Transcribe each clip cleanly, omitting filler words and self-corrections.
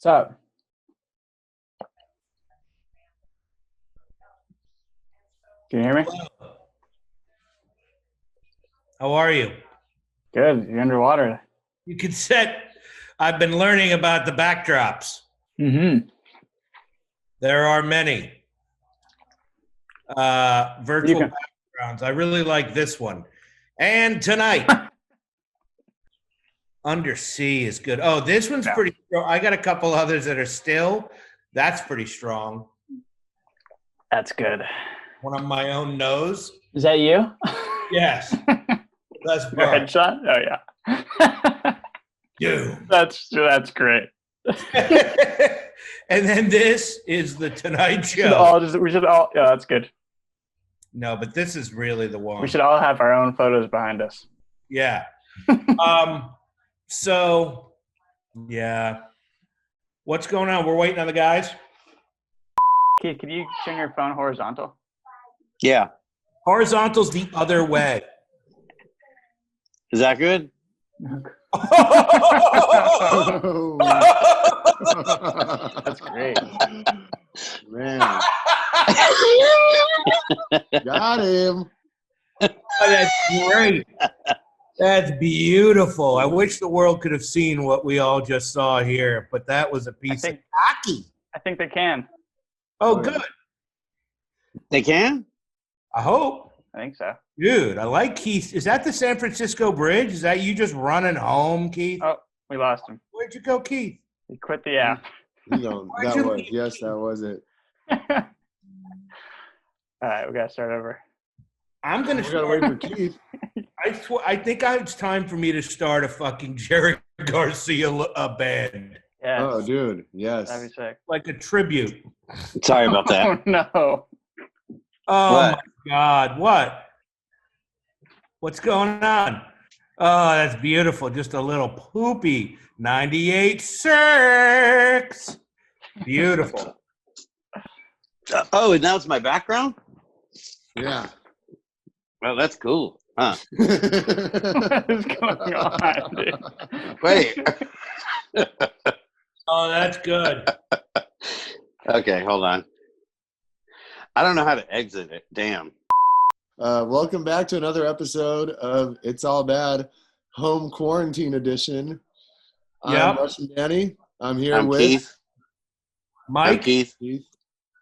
What's up? Can you hear me? How are you? Good. You're underwater. You can set. I've been learning about the backdrops. Mm-hmm. There are many virtual backgrounds. I really like this one. And tonight, Undersea is good. Oh, this one's pretty strong. I got a couple others that are still. That's pretty strong. That's good. One on my own nose. Is that you? Yes. That's Your headshot? Oh yeah. Dude. That's great. And then this is the Tonight Show. We should all. Yeah, that's good. No, but this is really the one. We should all have our own photos behind us. Yeah. So, yeah. What's going on? We're waiting on the guys. Keith, could you turn your phone horizontal? Yeah. Horizontal's the other way. Is that good? That's great. Man. Got him. Oh, that's great. That's beautiful. I wish the world could have seen what we all just saw here, but that was a piece of hockey. I think they can. Oh, good. They can? I hope. I think so. Dude, I like Keith. Is that the San Francisco Bridge? Is that you just running home, Keith? Oh, we lost him. Where'd you go, Keith? He quit the app. That was it. All right, we got to start over. I'm going to gotta wait for Keith. I think it's time for me to start a fucking Jerry Garcia band. Yeah. Oh, dude. Yes. That'd be sick. Like a tribute. Sorry about that. Oh, no. Oh, What? my God. What? What's going on? Oh, that's beautiful. Just a little poopy 98 Cirques. Beautiful. Oh, and now it's my background? Yeah. Well, that's cool. Huh. What is going on, dude? Wait. Oh, that's good. Okay, hold on. I don't know how to exit it. Damn. Welcome back to another episode of It's All Bad Home Quarantine Edition. I'm Russian Danny. I'm here with Keith. Mike. I'm Keith.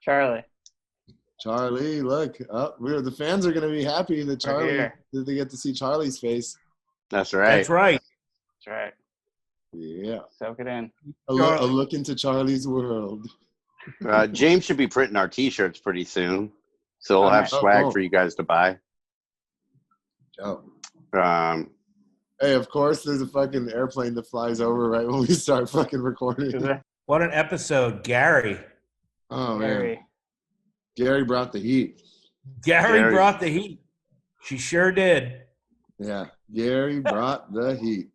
Charlie. Charlie. Look, the fans are going to be happy that that they get to see Charlie's face. That's right. That's right. That's right. Yeah. Soak it in. A look into Charlie's world. James should be printing our T-shirts pretty soon, so we'll have swag for you guys to buy. Oh. Hey, of course, there's a fucking airplane that flies over right when we start fucking recording. What an episode, Gary. Oh, man. Gary brought the heat. Gary brought the heat. She sure did. Yeah, Gary brought the heat.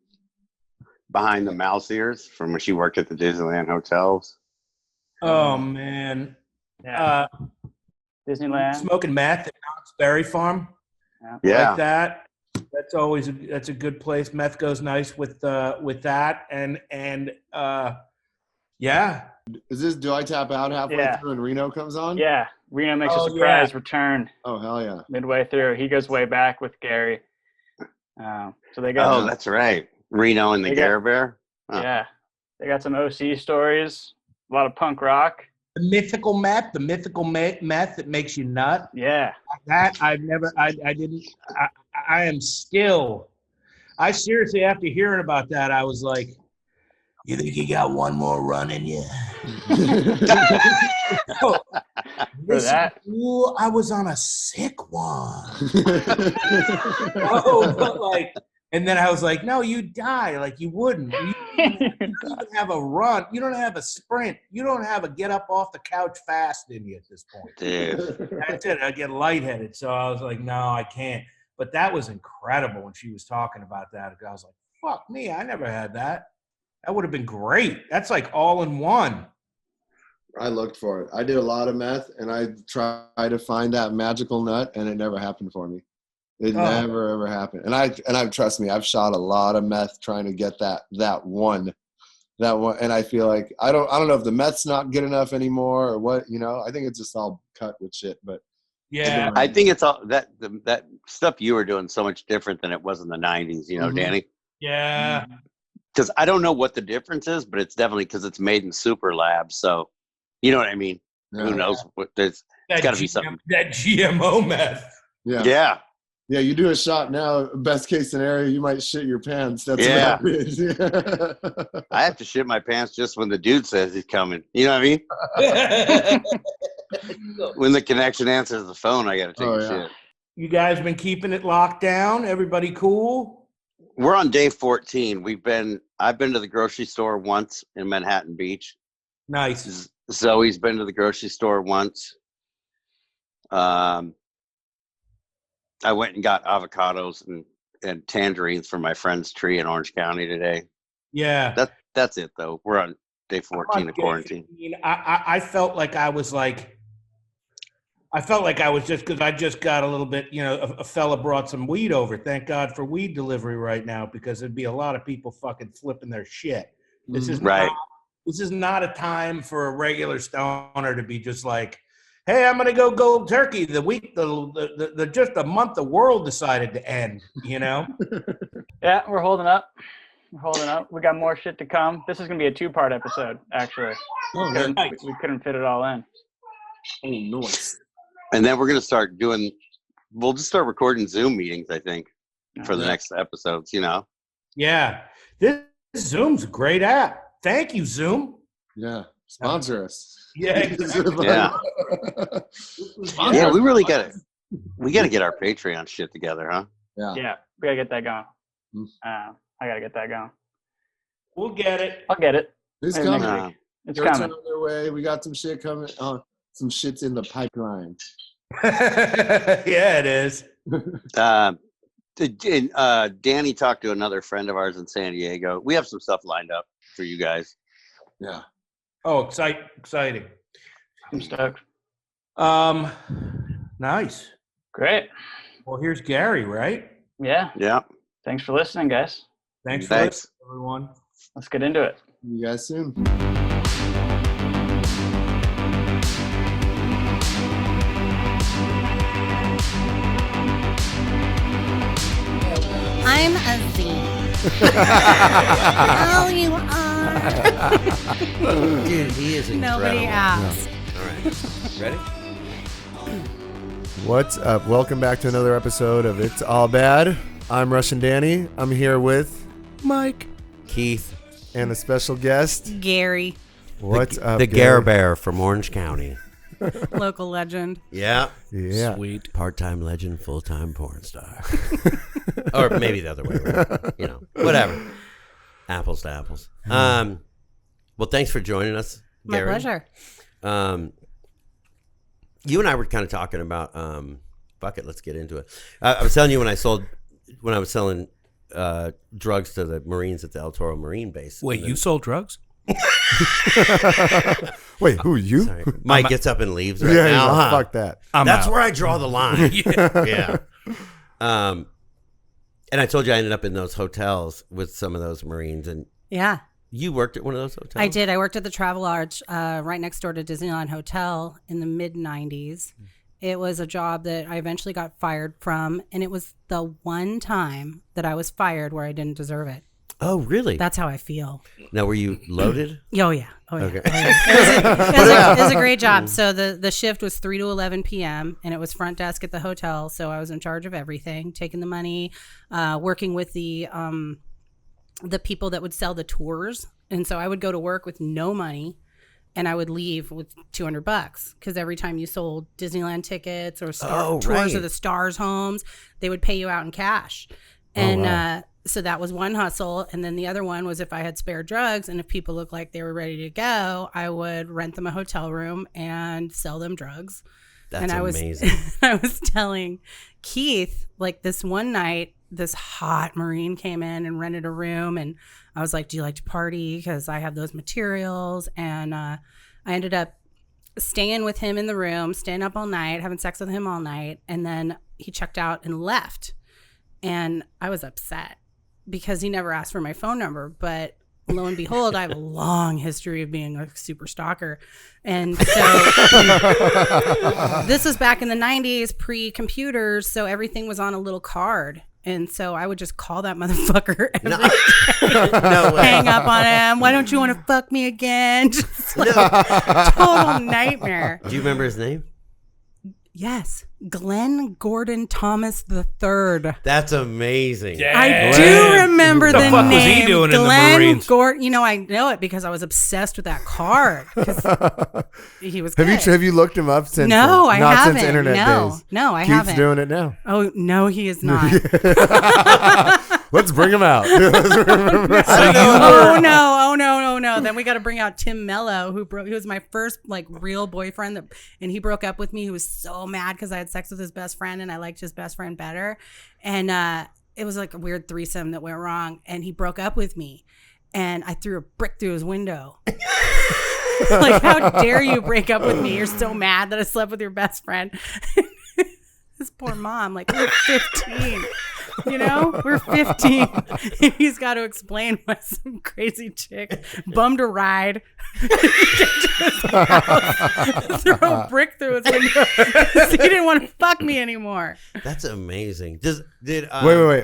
Behind the mouse ears from when she worked at the Disneyland hotels. Oh, man. Yeah. Disneyland. Smoking meth at Knott's Berry Farm. Yeah. Like that. That's a good place. Meth goes nice with that. And yeah. Do I tap out halfway through and Reno comes on? Yeah. Reno makes a surprise return. Oh, hell yeah. Midway through. He goes way back with Gary. So they got. Oh, that's right. Reno and the Gare Bear. Huh. Yeah. They got some OC stories. A lot of punk rock. The mythical meth that makes you nut. Yeah. That I seriously, after hearing about that, I was like, you think you got one more run in you? I was on a sick one. And then I was like, no, you die. Like, you wouldn't. You don't even have a run. You don't have a sprint. You don't have a get up off the couch fast in you at this point. Dude. That's it. I get lightheaded. So I was like, no, I can't. But that was incredible when she was talking about that. I was like, fuck me. I never had that. That would have been great. That's like all in one. I looked for it. I did a lot of meth, and I tried to find that magical nut, and it never happened for me. It never ever happened. And I trust me, I've shot a lot of meth trying to get that one. that one, and I feel like I don't know if the Meth's not good enough anymore or what. I think it's just all cut with shit. But Yeah, I think it's all that stuff you were doing so much different than it was in the 90s. Danny. yeah. Because I don't know what the difference is, but it's definitely because it's made in super labs. So, you know what I mean? Yeah. Who knows what there's? It's got to be something. That GMO meth. Yeah. Yeah, you do a shot now. Best case scenario, you might shit your pants. That's Yeah. what it is. I have to shit my pants just when the dude says he's coming. You know what I mean? When the connection answers the phone, I got to take a shit. You guys been keeping it locked down? Everybody cool? We're on day 14. I've been to the grocery store once in Manhattan Beach. Nice. Zoe's been to the grocery store once. I went and got avocados and tangerines for my friend's tree in Orange County today. Yeah. That's it though. We're on day 14 of quarantine. I felt like I was just because I just got a little bit, a fella brought some weed over. Thank God for weed delivery right now, because there'd be a lot of people fucking flipping their shit. This is not a time for a regular stoner to be just like, hey, I'm gonna go gold turkey. The just a month the world decided to end. Yeah, we're holding up. We got more shit to come. This is gonna be a 2-part episode, actually. We couldn't fit it all in. Oh, nice. And then we're going to start we'll just start recording Zoom meetings, I think, for the next episodes, Yeah. This Zoom's a great app. Thank you, Zoom. Yeah. Sponsor us. Yeah. Yeah. Yeah, we really got to get our Patreon shit together, huh? Yeah. We got to get that going. I got to get that going. We'll get it. I'll get it. It's coming. It's Shirts coming. on their way. We got some shit coming. Some shit's in the pipeline. Yeah, it is. Danny talked to another friend of ours in San Diego. We have some stuff lined up for you guys. Yeah. Oh, exciting. I'm stoked. Nice. Great. Well, here's Gary, right? Yeah. Yeah. Thanks for listening, guys. Thanks for listening, everyone. Let's get into it. See you guys soon. I'm a Z. Oh, you are. Dude, he is incredible. Nobody asked. All right. Ready? What's up? Welcome back to another episode of It's All Bad. I'm Russian Danny. I'm here with Mike. Keith. and a special guest. Gary. What's up, The Gary? Gare Bear from Orange County. Local legend. Yeah. Yeah. Sweet. Part-time legend, full-time porn star. Or maybe the other way around. Whatever. Apples to apples. Well, thanks for joining us, My Gary. pleasure. You and I were kind of talking about, fuck it, let's get into it. I was telling you when I was selling drugs to the Marines at the El Toro Marine Base. Wait, you sold drugs? Wait, who, you? Sorry. Mike gets up and leaves right Yeah, now. Huh? Fuck that. That's out. where I draw the line. Yeah. And I told you I ended up in those hotels with some of those Marines, and Yeah. you worked at one of those hotels? I did. I worked at the Travelodge right next door to Disneyland Hotel in the mid-90s. It was a job that I eventually got fired from, and it was the one time that I was fired where I didn't deserve it. Oh, really? That's how I feel. Now, were you loaded? Oh, yeah. Oh, yeah. Okay. Oh, yeah. It was a great job. So the shift was 3 to 11 p.m., and it was front desk at the hotel. So I was in charge of everything, taking the money, working with the people that would sell the tours. And so I would go to work with no money, and I would leave with $200 because every time you sold Disneyland tickets or tours of the Stars homes, they would pay you out in cash. And so that was one hustle. And then the other one was if I had spare drugs and if people looked like they were ready to go, I would rent them a hotel room and sell them drugs. That's amazing. I was telling Keith, like this one night, this hot Marine came in and rented a room. And I was like, do you like to party? Because I have those materials. And I ended up staying with him in the room, staying up all night, having sex with him all night. And then he checked out and left. And I was upset because he never asked for my phone number. But lo and behold, I have a long history of being a super stalker. And so this was back in the 90s, pre-computers, so everything was on a little card. And so I would just call that motherfucker every day. No way. Hang up on him. Why don't you want to fuck me again? Just like total nightmare. Do you remember his name? Yes. Glenn Gordon Thomas III. That's amazing. Yeah. I do remember the What the fuck name. was he doing in the Glenn Marines? Gordon. You know, I know it because I was obsessed with that card. 'Cause he was good. Have you looked him up since? No, I not haven't. Since internet days. No, I Keith's haven't. doing it now. Oh, no, he is not. Let's bring him out. Oh no. Then we got to bring out Tim Mello, he was my first like real boyfriend and he broke up with me. He was so mad because I had sex with his best friend and I liked his best friend better. And it was like a weird threesome that went wrong and he broke up with me and I threw a brick through his window. Like, how dare you break up with me? You're so mad that I slept with your best friend. His poor mom, like, we're 15. You know, we're 15. And he's got to explain why some crazy chick bummed a ride to his house, throw a brick through his window because he didn't want to fuck me anymore. That's amazing. Wait.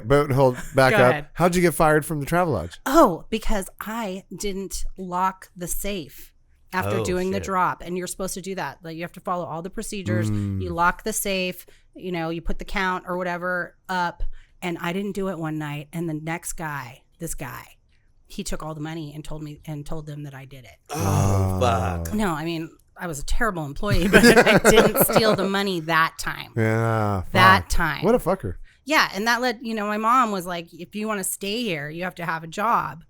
But back Go up. ahead. How'd you get fired from the Travelodge? Oh, because I didn't lock the safe after doing the drop. And you're supposed to do that. Like, you have to follow all the procedures. You lock the safe, you know, you put the count or whatever up. And I didn't do it one night. And the next guy, this guy, he took all the money and told them that I did it. Oh, fuck. No, I mean, I was a terrible employee, but I didn't steal the money that time. Yeah. That time. What a fucker. Yeah. And that led, you know, my mom was like, if you want to stay here, you have to have a job.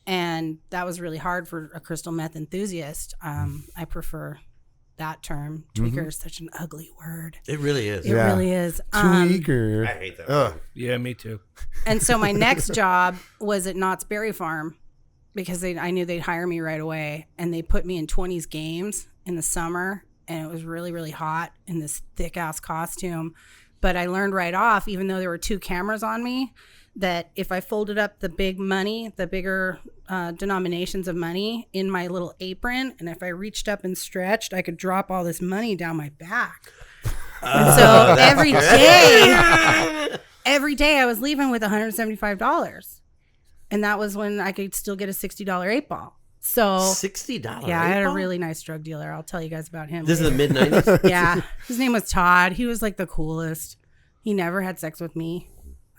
And that was really hard for a crystal meth enthusiast. I prefer that term. Tweaker is such an ugly word. It really is. It really is. Tweaker. I hate that word. Yeah, me too. And so my next job was at Knott's Berry Farm because I knew they'd hire me right away. And they put me in 20s games in the summer. And it was really, really hot in this thick ass costume. But I learned right off, even though there were 2 cameras on me, that if I folded up the big money, the bigger denominations of money in my little apron, and if I reached up and stretched, I could drop all this money down my back. And so every day I was leaving with $175. And that was when I could still get a $60 8-ball. So $60. Yeah, I had a really nice drug dealer. I'll tell you guys about him. This is the mid-90s? Yeah. His name was Todd. He was like the coolest. He never had sex with me.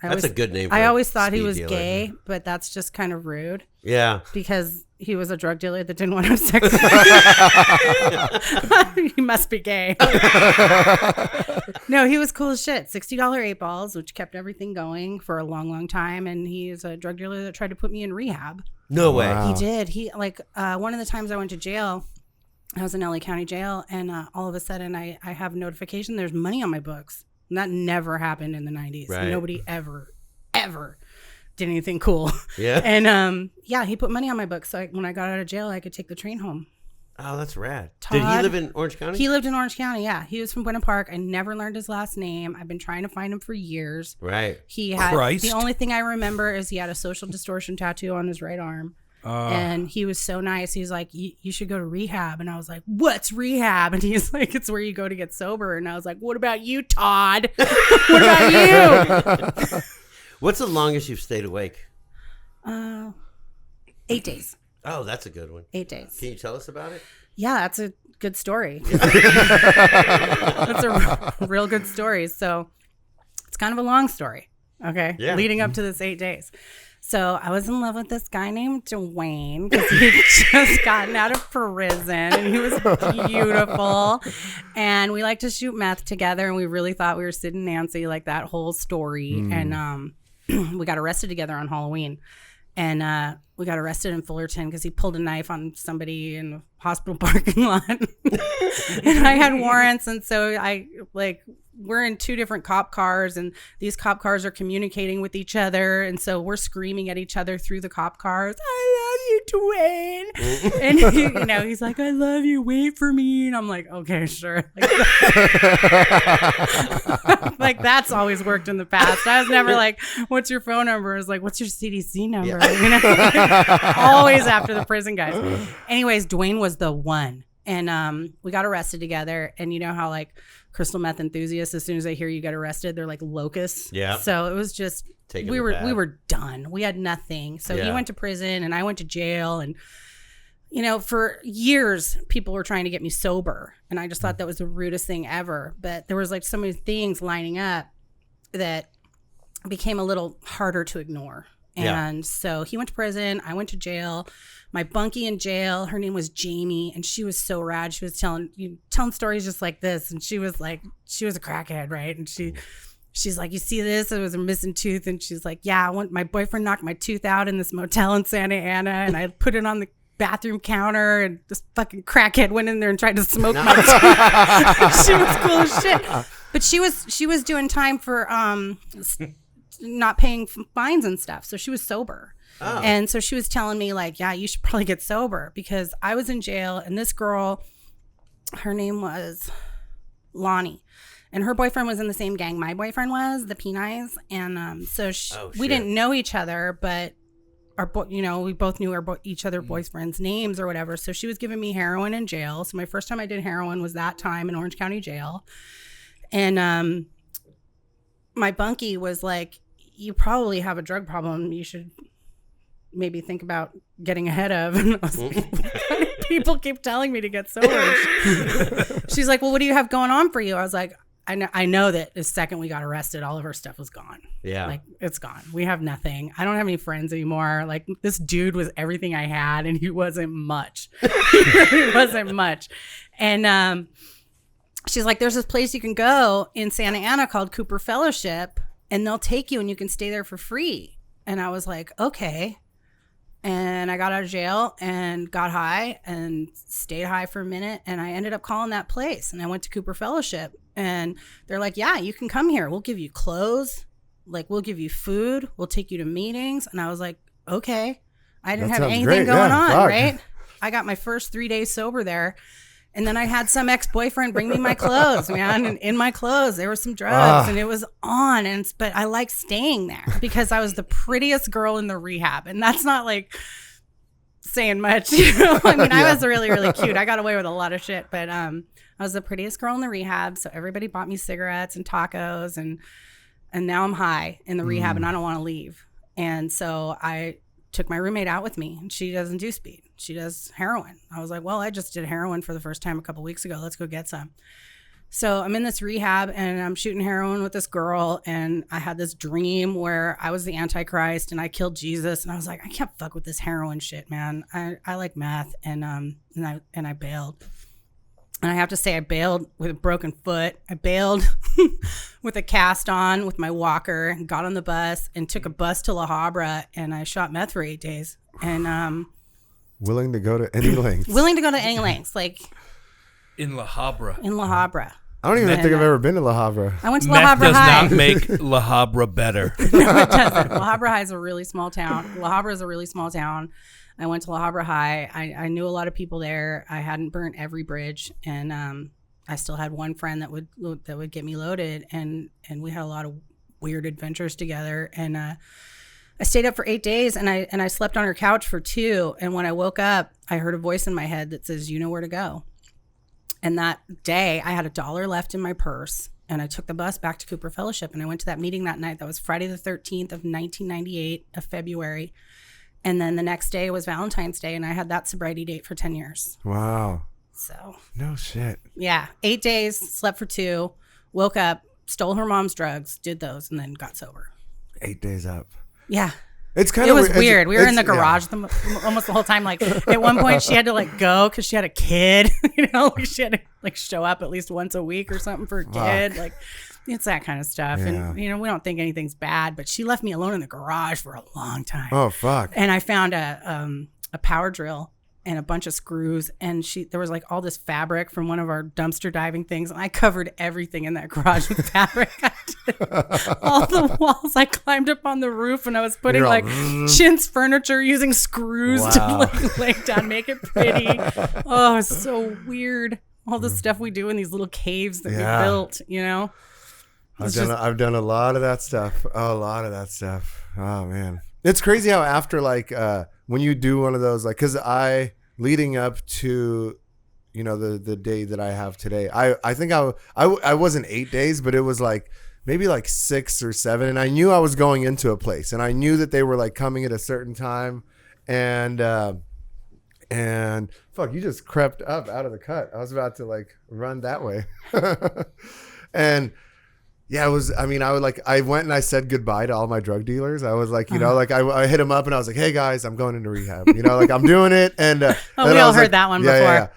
That's a good name for I a always thought he speed was dealer. gay, but that's just kind of rude Yeah. because he was a drug dealer that didn't want to have sex with me. He must be gay. No, he was cool as shit. $60 8-balls, which kept everything going for a long, long time. And he's a drug dealer that tried to put me in rehab. No way. Wow. He did. He one of the times I went to jail, I was in LA County jail, and all of a sudden I have a notification there's money on my books. And that never happened in the 90s. Right. Nobody ever did anything cool. Yeah. And he put money on my books. So when I got out of jail, I could take the train home. Oh, that's rad. Todd, Did he live in Orange County? He lived in Orange County, yeah. He was from Buena Park. I never learned his last name. I've been trying to find him for years. Right. He had Christ. the only thing I remember is he had a social distortion tattoo on his right arm. And he was so nice. He was like, you should go to rehab. And I was like, what's rehab? And he's like, it's where you go to get sober. And I was like, what about you, Todd? What about you? What's the longest you've stayed awake? 8 days. Oh, that's a good one. 8 days. Can you tell us about it? Yeah, that's a good story. That's a real good story. So it's kind of a long story. Okay. Yeah. Leading up to this 8 days. So I was in love with this guy named Dwayne because he'd just gotten out of prison and he was beautiful. And we liked to shoot meth together and we really thought we were Sid and Nancy, like that whole story. And we got arrested together on Halloween. And we got arrested in Fullerton because he pulled a knife on somebody in the hospital parking lot. And I had warrants. And so we're in 2 different cop cars and these cop cars are communicating with each other. And so we're screaming at each other through the cop cars. I love you, Dwayne. And he's like, I love you, wait for me. And I'm like, okay, sure. Like that's always worked in the past. I was never like, what's your phone number? I was like, what's your CDC number? Always after the prison guys. Anyways, Dwayne was the one. And we got arrested together. And you know how like crystal meth enthusiasts, as soon as they hear you got arrested, they're like locusts. Yeah. So it was just we were done. We had nothing. So he went to prison and I went to jail. And for years people were trying to get me sober, and I just thought that was the rudest thing ever. But there was like so many things lining up that became a little harder to ignore. And so he went to prison. I went to jail. My bunkie in jail, her name was Jamie, and she was so rad. She was telling stories just like this, and she was a crackhead, right? And she's like, you see this? It was a missing tooth, and she's like, yeah, my boyfriend knocked my tooth out in this motel in Santa Ana, and I put it on the bathroom counter, and this fucking crackhead went in there and tried to smoke my tooth. She was cool as shit, but she was doing time for not paying fines and stuff, so she was sober. Oh. And so she was telling me like, yeah, you should probably get sober, because I was in jail and this girl, her name was Lonnie, and her boyfriend was in the same gang my boyfriend was, the P-Nies. And so we didn't know each other, but we both knew each other boyfriends' names or whatever. So she was giving me heroin in jail. So my first time I did heroin was that time in Orange County Jail. And my bunkie was like, you probably have a drug problem. You should maybe think about getting ahead of. And I was like, people keep telling me to get sober. She's like, well, what do you have going on for you? I was like, I know that the second we got arrested, all of our stuff was gone. Yeah. Like, it's gone. We have nothing. I don't have any friends anymore. Like, this dude was everything I had, and he wasn't much. He really wasn't much. And she's like, there's this place you can go in Santa Ana called Cooper Fellowship, and they'll take you and you can stay there for free. And I was like, okay. And I got out of jail and got high and stayed high for a minute. And I ended up calling that place, and I went to Cooper Fellowship, and they're like, yeah, you can come here. We'll give you clothes. Like, we'll give you food. We'll take you to meetings. And I was like, okay. I didn't have anything going on, right? I got my first 3 days sober there. And then I had some ex-boyfriend bring me my clothes, man. And in my clothes, there were some drugs, and it was on. But I liked staying there because I was the prettiest girl in the rehab. And that's not like saying much. I mean, I was really, really cute. I got away with a lot of shit. But I was the prettiest girl in the rehab. So everybody bought me cigarettes and tacos. And now I'm high in the rehab, and I don't want to leave. And so I took my roommate out with me, and she doesn't do speed. She does heroin. I was like, well, I just did heroin for the first time a couple weeks ago. Let's go get some. So I'm in this rehab, and I'm shooting heroin with this girl, and I had this dream where I was the Antichrist and I killed Jesus, and I was like, I can't fuck with this heroin shit, man. I like meth, and I bailed. And I have to say, I bailed with a broken foot. I bailed with a cast on with my walker, got on the bus, and took a bus to La Habra, and I shot meth for 8 days. And willing to go to any lengths. Willing to go to any lengths, like in La Habra. In La Habra. I don't even think I've ever been to La Habra. I went to La Habra High. Meth does not make La Habra better. No, it doesn't. La Habra High is a really small town. La Habra is a really small town. I went to La Habra High. I knew a lot of people there. I hadn't burnt every bridge, and I still had one friend that would get me loaded, and we had a lot of weird adventures together. And I stayed up for 8 days, and I slept on her couch for 2. And when I woke up, I heard a voice in my head that says, "You know where to go." And that day, I had $1 left in my purse, and I took the bus back to Cooper Fellowship, and I went to that meeting that night. That was Friday the 13th of 1998 of February. And then the next day was Valentine's Day, and I had that sobriety date for 10 years. Wow. So. No shit. Yeah. 8 days, slept for 2, woke up, stole her mom's drugs, did those, and then got sober. 8 days up. Yeah. It was weird. We were in the garage almost the whole time. Like at one point she had to like go because she had a kid, she had to like show up at least once a week or something for a kid. Like it's that kind of stuff. Yeah. And we don't think anything's bad, but she left me alone in the garage for a long time. Oh, fuck. And I found a power drill and a bunch of screws, and there was like all this fabric from one of our dumpster diving things, and I covered everything in that garage with fabric. I did all the walls. I climbed up on the roof, and I was putting like chintz furniture using screws to like lay down, make it pretty. Oh, it's so weird. All the stuff we do in these little caves that we built, you know. I've done a lot of that stuff. Oh man, it's crazy how after like when you do one of those, like, because leading up to, you know, the day that I have today, I think I wasn't 8 days, but it was like maybe like 6 or 7, and I knew I was going into a place, and I knew that they were like coming at a certain time, and fuck, you just crept up out of the cut. I was about to like run that way, and. Yeah, it was, I mean, I went and I said goodbye to all my drug dealers. I was like, you know, like I hit them up and I was like, hey guys, I'm going into rehab, you know, like I'm doing it. And we all heard that one before. Yeah.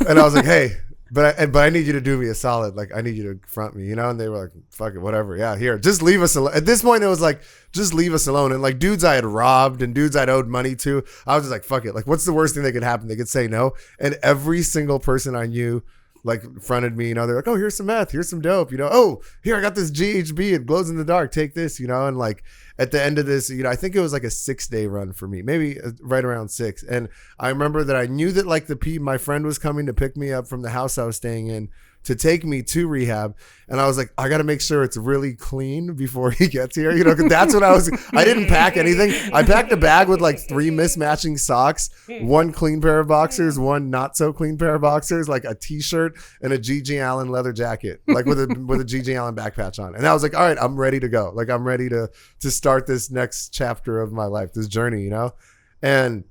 And I was like, hey, but I need you to do me a solid. Like, I need you to front me, you know? And they were like, fuck it, whatever. Yeah, here, just leave us alone. At this point, it was like, just leave us alone. And like dudes I had robbed and dudes I'd owed money to, I was just like, fuck it. Like, what's the worst thing that could happen? They could say no. And every single person I knew like fronted me, you know, they're like, oh, here's some meth, here's some dope, you know, oh, here, I got this GHB, it glows in the dark, take this, you know. And like at the end of this, you know, I think it was like a 6-day run for me, maybe right around 6. And I remember that I knew that like my friend was coming to pick me up from the house I was staying in to take me to rehab. And I was like, I got to make sure it's really clean before he gets here, you know, because that's what I didn't pack anything. I packed a bag with like 3 mismatching socks, 1 clean pair of boxers, 1 not so clean pair of boxers, like a t-shirt and a G.G. Allen leather jacket, like with a G.G. Allen back patch on. And I was like, all right, I'm ready to go. Like I'm ready to start this next chapter of my life, this journey, you know? And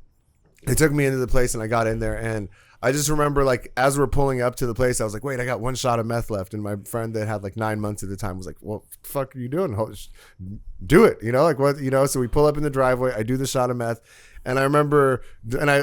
they took me into the place and I got in there, and I just remember like as we're pulling up to the place, I was like, wait, I got 1 shot of meth left. And my friend that had like 9 months at the time was like, well, what the fuck are you doing? Do it, you know, like what, you know? So we pull up in the driveway, I do the shot of meth. And I remember,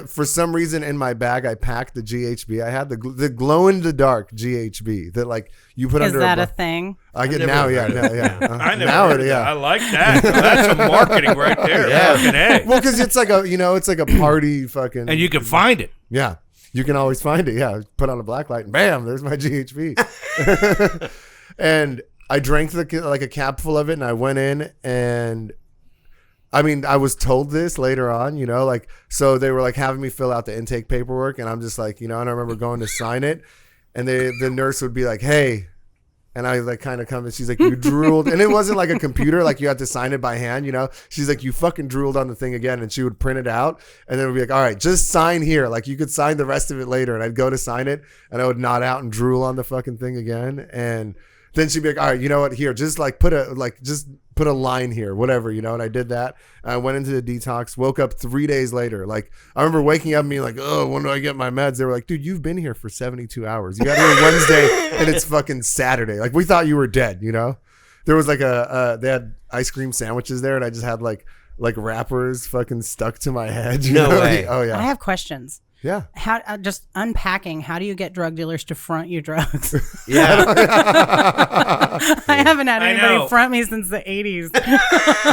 for some reason in my bag, I packed the GHB. I had the glow in the dark GHB that like you put under. Is that a thing? I get now, yeah. I never heard of that. I like that. Well, that's some marketing right there. Yeah. Well, because it's like it's like a party fucking. And you can find it. Yeah. You can always find it. Yeah. Put on a black light and bam, there's my GHB. And I drank like a cap full of it, and I went in, and I mean, I was told this later on, you know, like, so they were like having me fill out the intake paperwork, and I'm just like, you know, and I remember going to sign it, and the nurse would be like, hey, and I like kind of come and she's like, you drooled. And it wasn't like a computer, like you had to sign it by hand, you know. She's like, you fucking drooled on the thing again. And she would print it out, and then it would be like, all right, just sign here. Like you could sign the rest of it later. And I'd go to sign it, and I would nod out and drool on the fucking thing again. And then she'd be like, all right, you know what, here, just like put a line here, whatever, you know. And I did that. I went into the detox, woke up 3 days later. Like I remember waking up and being like, oh, when do I get my meds? They were like, dude, you've been here for 72 hours. You got here Wednesday and it's fucking Saturday. Like we thought you were dead, you know. There was like they had ice cream sandwiches there, and I just had like wrappers fucking stuck to my head. No way. Oh yeah. I have questions. Yeah. How just unpacking? How do you get drug dealers to front you drugs? Yeah. I haven't had anybody front me since the 80s.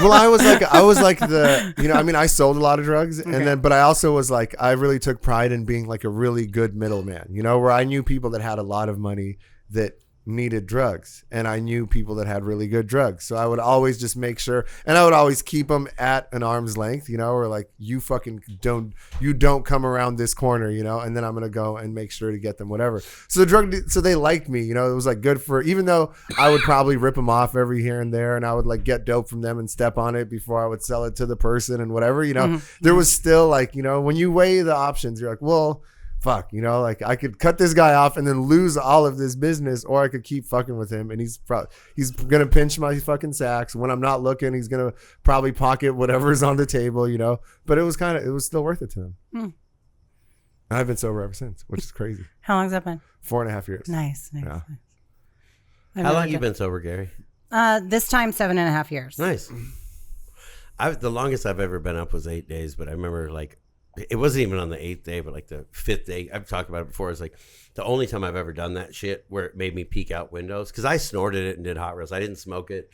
Well, I was like the, you know, I mean, I sold a lot of drugs, and but I also was like, I really took pride in being like a really good middleman, you know, where I knew people that had a lot of money that needed drugs, and I knew people that had really good drugs. So I would always just make sure, and I would always keep them at an arm's length, you know, or like, you fucking don't come around this corner, you know, and then I'm going to go and make sure to get them whatever. So so they liked me, you know. It was like good for, even though I would probably rip them off every here and there, and I would like get dope from them and step on it before I would sell it to the person and whatever, you know. There was still like, you know, when you weigh the options, you're like, well, fuck, you know, like I could cut this guy off and then lose all of this business, or I could keep fucking with him, and he's gonna pinch my fucking sacks when I'm not looking. He's gonna probably pocket whatever's on the table, you know. But it was still worth it to him. And I've been sober ever since, which is crazy. How long's that been? 4.5 years. Nice. Yeah. How long you been sober, Gary? This time 7.5 years. Nice. The longest I've ever been up was 8 days, but I remember like, it wasn't even on the 8th day, but like the 5th day. I've talked about it before. It's like the only time I've ever done that shit where it made me peek out windows, because I snorted it and did hot rails. I didn't smoke it.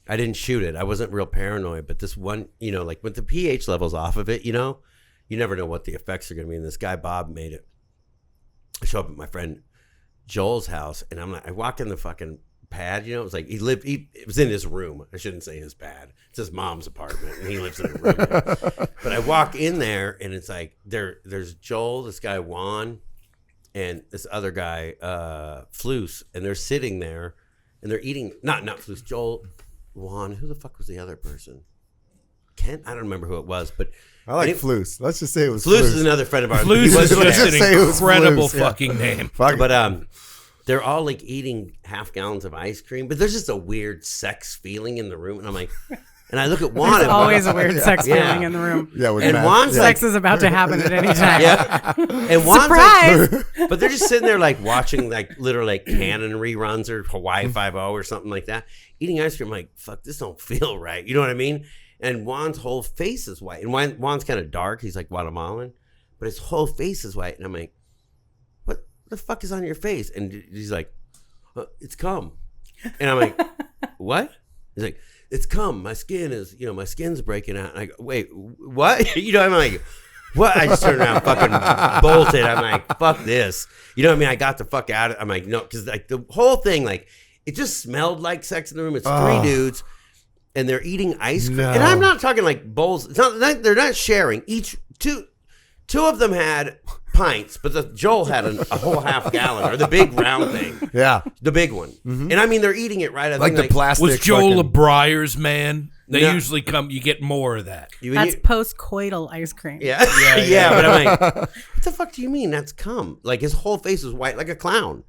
I didn't shoot it. I wasn't real paranoid. But this one, you know, like with the pH levels off of it, you know, you never know what the effects are going to be. And this guy, Bob, made it. I show up at my friend Joel's house, and I'm like, I walk in the fucking pad, you know, it was like it was in his room. I shouldn't say his pad. It's his mom's apartment, and he lives in a room there. But I walk in there, and it's like there's Joel, this guy Juan, and this other guy Flus, and they're sitting there, and they're eating not Flus, Joel, Juan. Who the fuck was the other person? Kent? I don't remember who it was, but I like Flus. Let's just say it was Flus. Is another friend of ours. Flus is just an incredible Flus, fucking name. But they're all like eating half gallons of ice cream, but there's just a weird sex feeling in the room, and I'm like, and I look at Juan. There's always a weird sex feeling in the room. Yeah, and Juan's sex is about to happen at any time. Yeah, and Juan's surprise. Like, but they're just sitting there like watching like literally like Canon reruns or Hawaii 5-0 or something like that, eating ice cream. I'm like, fuck, this don't feel right. You know what I mean? And Juan's whole face is white, and Juan's kind of dark. He's like Guatemalan, but his whole face is white, and I'm like, what the fuck is on your face? And he's like, it's cum. And I'm like, what? He's like, it's cum. My skin's breaking out. And I go, wait, what? You know, I'm like, what? I just turned around, fucking bolted. I'm like, fuck this. You know what I mean? I got the fuck out of it. I'm like, no, because like the whole thing, like, it just smelled like sex in the room. It's three dudes, and they're eating ice cream. No. And I'm not talking like bowls. It's not, they're not sharing. Two of them had pints, but Joel had a whole half gallon, or the big round thing. Yeah. The big one. Mm-hmm. And I mean, they're eating it right out of like the plastic. Was Joel a Breyers man? They usually come, you get more of that. That's post-coital ice cream. Yeah. Yeah. But I'm like, what the fuck do you mean? That's cum. Like his whole face was white like a clown.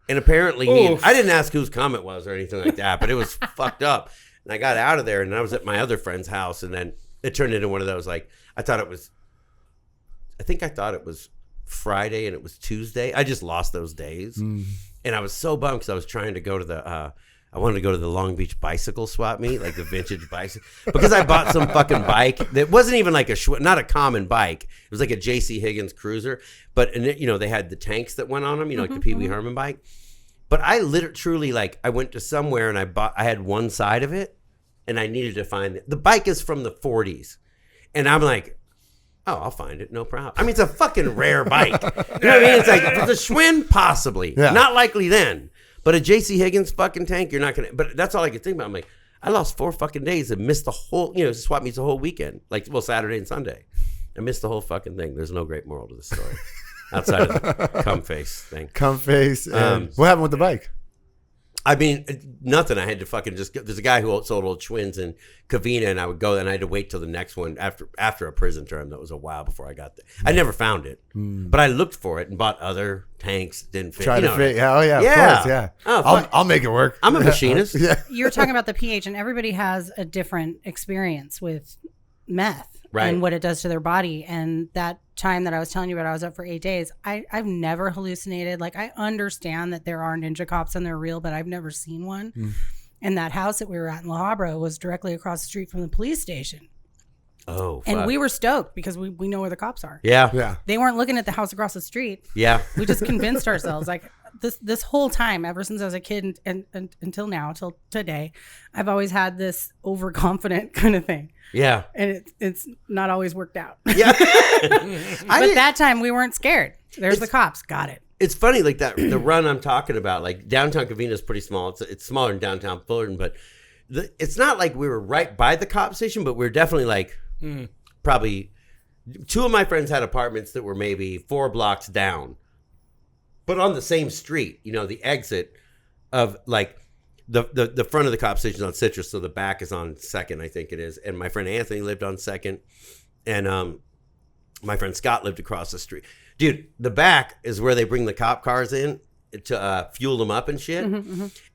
And apparently, I didn't ask whose cum it was or anything like that, but it was fucked up. And I got out of there, and I was at my other friend's house, and then it turned into one of those, like, I thought it was Friday, and it was Tuesday. I just lost those days. And I was so bummed because I was trying to go to I wanted to go to the Long Beach bicycle swap meet, like the vintage bicycle, because I bought some fucking bike that wasn't even like not a common bike. It was like a J.C. Higgins Cruiser, but and you know they had the tanks that went on them, you know, like the Pee Wee Herman bike. But I truly like I went to somewhere and I had one side of it, and I needed to find it. The bike is from the 40s, and I'm like, oh, I'll find it, no problem. I mean, it's a fucking rare bike. You know what I mean? It's like the Schwinn, possibly, not likely then. But a J.C. Higgins fucking tank, you're not going to, but that's all I could think about. I'm like, I lost 4 fucking days and missed the whole, swap meets the whole weekend. Like, well, Saturday and Sunday. I missed the whole fucking thing. There's no great moral to the story. Outside of the cum face thing. Cum face. And what happened with the bike? I mean, nothing. I had to fucking there's a guy who sold old Schwinns in Covina, and I would go, and I had to wait till the next one after a prison term. That was a while before I got there. I never found it, but I looked for it and bought other tanks. Didn't fit. Try to fit. Yeah, of course, yeah. Oh, I'll make it work. I'm a machinist. Yeah. You're talking about the pH, and everybody has a different experience with meth. Right. And what it does to their body. And that time that I was telling you about, I was up for 8 days. I've never hallucinated. Like, I understand that there are ninja cops and they're real, but I've never seen one. And that house that we were at in La Habra was directly across the street from the police station. Oh, fuck. And we were stoked because we know where the cops are. Yeah. They weren't looking at the house across the street. Yeah. We just convinced ourselves, like, this whole time, ever since I was a kid and until now, till today, I've always had this overconfident kind of thing. Yeah. And it's not always worked out. Yeah. But that time we weren't scared. There's the cops. Got it. It's funny, like that, the run I'm talking about, like downtown Covina is pretty small. It's smaller than downtown Fullerton, but it's not like we were right by the cop station, but we're definitely like probably 2 of my friends had apartments that were maybe 4 blocks down, but on the same street, the exit of like the front of the cop station is on Citrus, so the back is on 2nd, I think it is. And my friend Anthony lived on 2nd, and my friend Scott lived across the street. Dude, the back is where they bring the cop cars in to fuel them up and shit.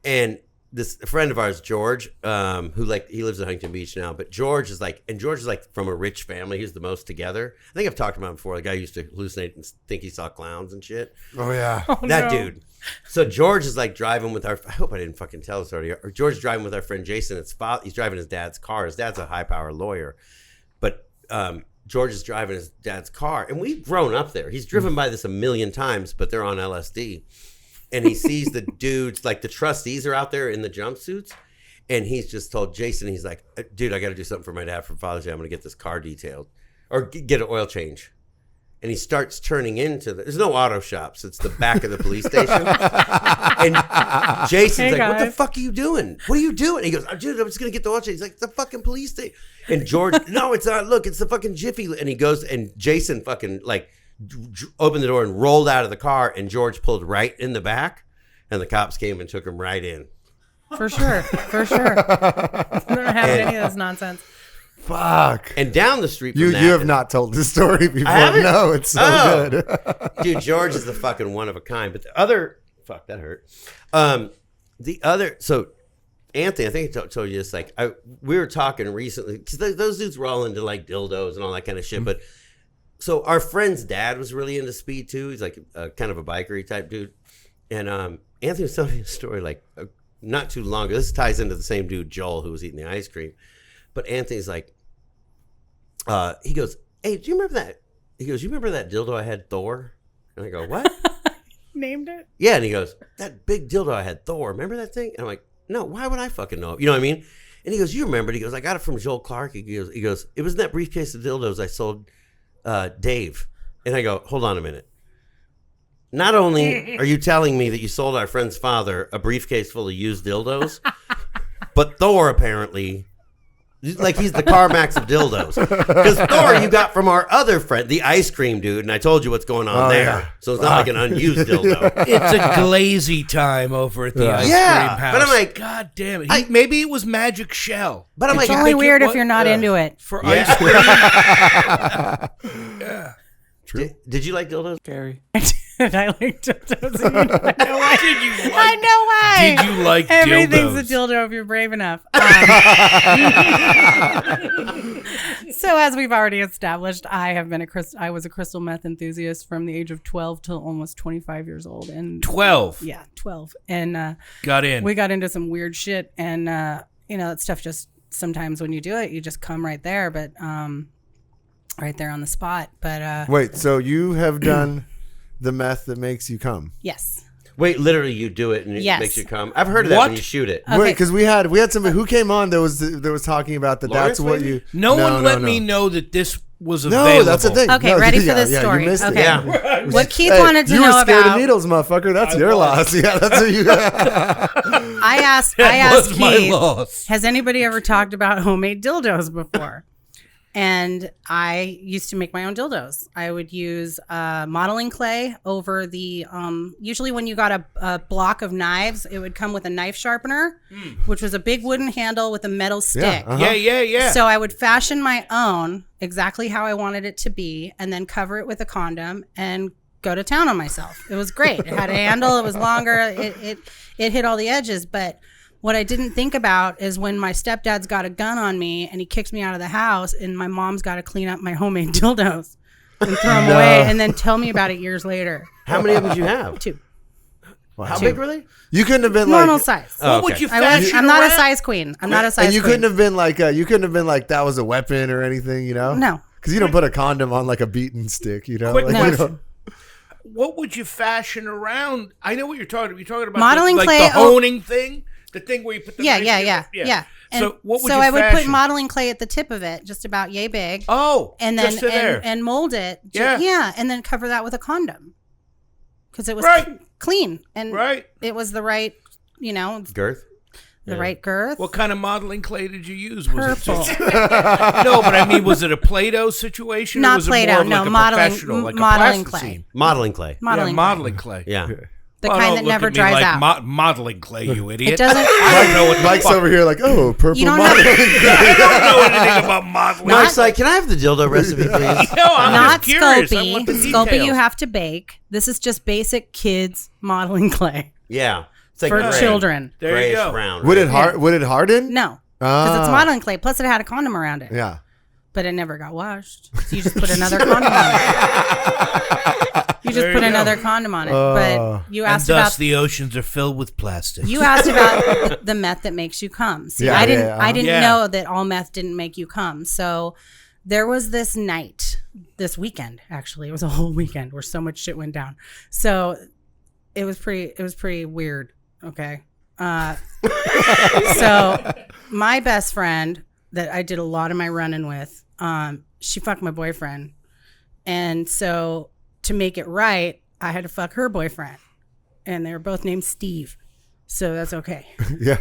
And this friend of ours, George, he lives in Huntington Beach now, but George is like from a rich family. He's the most together. I think I've talked about him before. The guy used to hallucinate and think he saw clowns and shit. Oh yeah, dude. So George is like driving with I hope I didn't fucking tell this already. Or George is driving with our friend Jason. He's driving his dad's car. His dad's a high power lawyer, but George is driving his dad's car, and we've grown up there. He's driven by this a million times, but they're on LSD. And he sees the dudes, like the trustees are out there in the jumpsuits. And he's just told Jason, he's like, dude, I got to do something for my dad for Father's Day. I'm going to get this car detailed. or get an oil change. And he starts turning into there's no auto shops. It's the back of the police station. And Jason's like, what the fuck are you doing? What are you doing? He goes, dude, I'm just going to get the oil change. He's like, the fucking police station. And George, no, it's not. Look, it's the fucking Jiffy. And he goes, and Jason fucking like opened the door and rolled out of the car. And George pulled right in the back. And the cops came and took him right in. For sure. For sure. Never having any of this nonsense. Fuck. And down the street from you that, have not told this story before. No, it's so good. Dude, George is the fucking one of a kind. But the other, fuck, that hurt. The other, so Anthony, I think I told you this, like, we were talking recently, because those dudes were all into like dildos and all that kind of shit. But so our friend's dad was really into speed too. He's like kind of a bikery type dude. And Anthony was telling me a story like not too long ago. This ties into the same dude, Joel, who was eating the ice cream. But Anthony's like, he goes, hey, do you remember that? He goes, you remember that dildo I had, Thor? And I go, what? Named it? Yeah, and he goes, that big dildo I had, Thor. Remember that thing? And I'm like, no, why would I fucking know? You know what I mean? And he goes, you remember it? He goes, I got it from Joel Clark. He goes, it was in that briefcase of dildos I sold Dave. And I go, hold on a minute. Not only are you telling me that you sold our friend's father a briefcase full of used dildos, but Thor apparently, like he's the CarMax of dildos. Because Thor you got from our other friend, the ice cream dude, and I told you what's going on there. Yeah. So it's not like an unused dildo. It's a glazy time over at the ice cream house. But I'm like, God damn it. Maybe it was Magic Shell. But I'm it's like, only weird if you're not into it. For ice cream. Yeah. True. Did you like dildos, Gary? I like dildos. I know why. Did you like, I know why. Did you like Everything's dildos? a dildo if you're brave enough. So as we've already established, I was a crystal meth enthusiast from the age of 12 till almost 25 years old. And 12? Yeah, 12. And got in. We got into some weird shit. And, that stuff just, sometimes when you do it, you just come right there. But right there on the spot. But wait, so you have done the meth that makes you come? Yes. Wait, literally, you do it and it makes you come. I've heard of that when you shoot it. Okay. Wait, because we had somebody who came on that was talking about that. Lawrence, that's what maybe? you. No one let me know that this was available. No, that's the thing. Okay, no, ready for this story. You missed okay. it. Yeah. What Keith wanted to know about. You were scared of needles, motherfucker. That's your loss. Yeah, that's what you. I asked Keith, has anybody ever talked about homemade dildos before? And I used to make my own dildos. I would use modeling clay over the, usually when you got a block of knives, it would come with a knife sharpener, which was a big wooden handle with a metal stick. Yeah. So I would fashion my own exactly how I wanted it to be and then cover it with a condom and go to town on myself. It was great. It had a handle. It was longer. It hit all the edges. But what I didn't think about is when my stepdad's got a gun on me and he kicks me out of the house and my mom's got to clean up my homemade dildos and throw them away and then tell me about it years later. How many of them did you have? 2. Wow. How big were they? You couldn't have been normal size. What would you fashion I'm not a size queen. I'm not a size queen. And you couldn't have been like that was a weapon or anything, you know? No. Because you don't put a condom on like a beating stick, you know? Quick question. What would you fashion around? I know what you're talking about. You're talking about modeling clay, the honing thing? The thing where you put the yeah. So what would so you I would fashion? put modeling clay at the tip of it, just about yay big. Oh, and then just to there. And mold it. And then cover that with a condom because it was clean and it was the right, girth. The right girth. What kind of modeling clay did you use? Purple. Was it no, but I mean, was it a Play-Doh situation? Not or was Play-Doh. It more no, like modeling clay. Modeling clay. Modeling clay. Yeah. The kind that never dries out. Modeling clay, you idiot. It doesn't. I don't know what Mike's over here like, purple modeling clay. I don't know anything about modeling. Mike's like, can I have the dildo recipe, please? No, I'm not just curious. Sculpey. Sculpey you have to bake. This is just basic kids modeling clay. Yeah. It's like for children. There you go. Brown, Would it harden? No. Because it's modeling clay. Plus it had a condom around it. Yeah. But it never got washed. So you just put another condom on it. You just put another condom on it. But you asked and thus about the oceans are filled with plastic. You asked about the meth that makes you come. See, I didn't know that all meth didn't make you come. So there was this weekend, actually. It was a whole weekend where so much shit went down. So it was pretty weird. Okay. So my best friend that I did a lot of my running with, she fucked my boyfriend. And so to make it right, I had to fuck her boyfriend. And they were both named Steve. So that's okay. Yeah.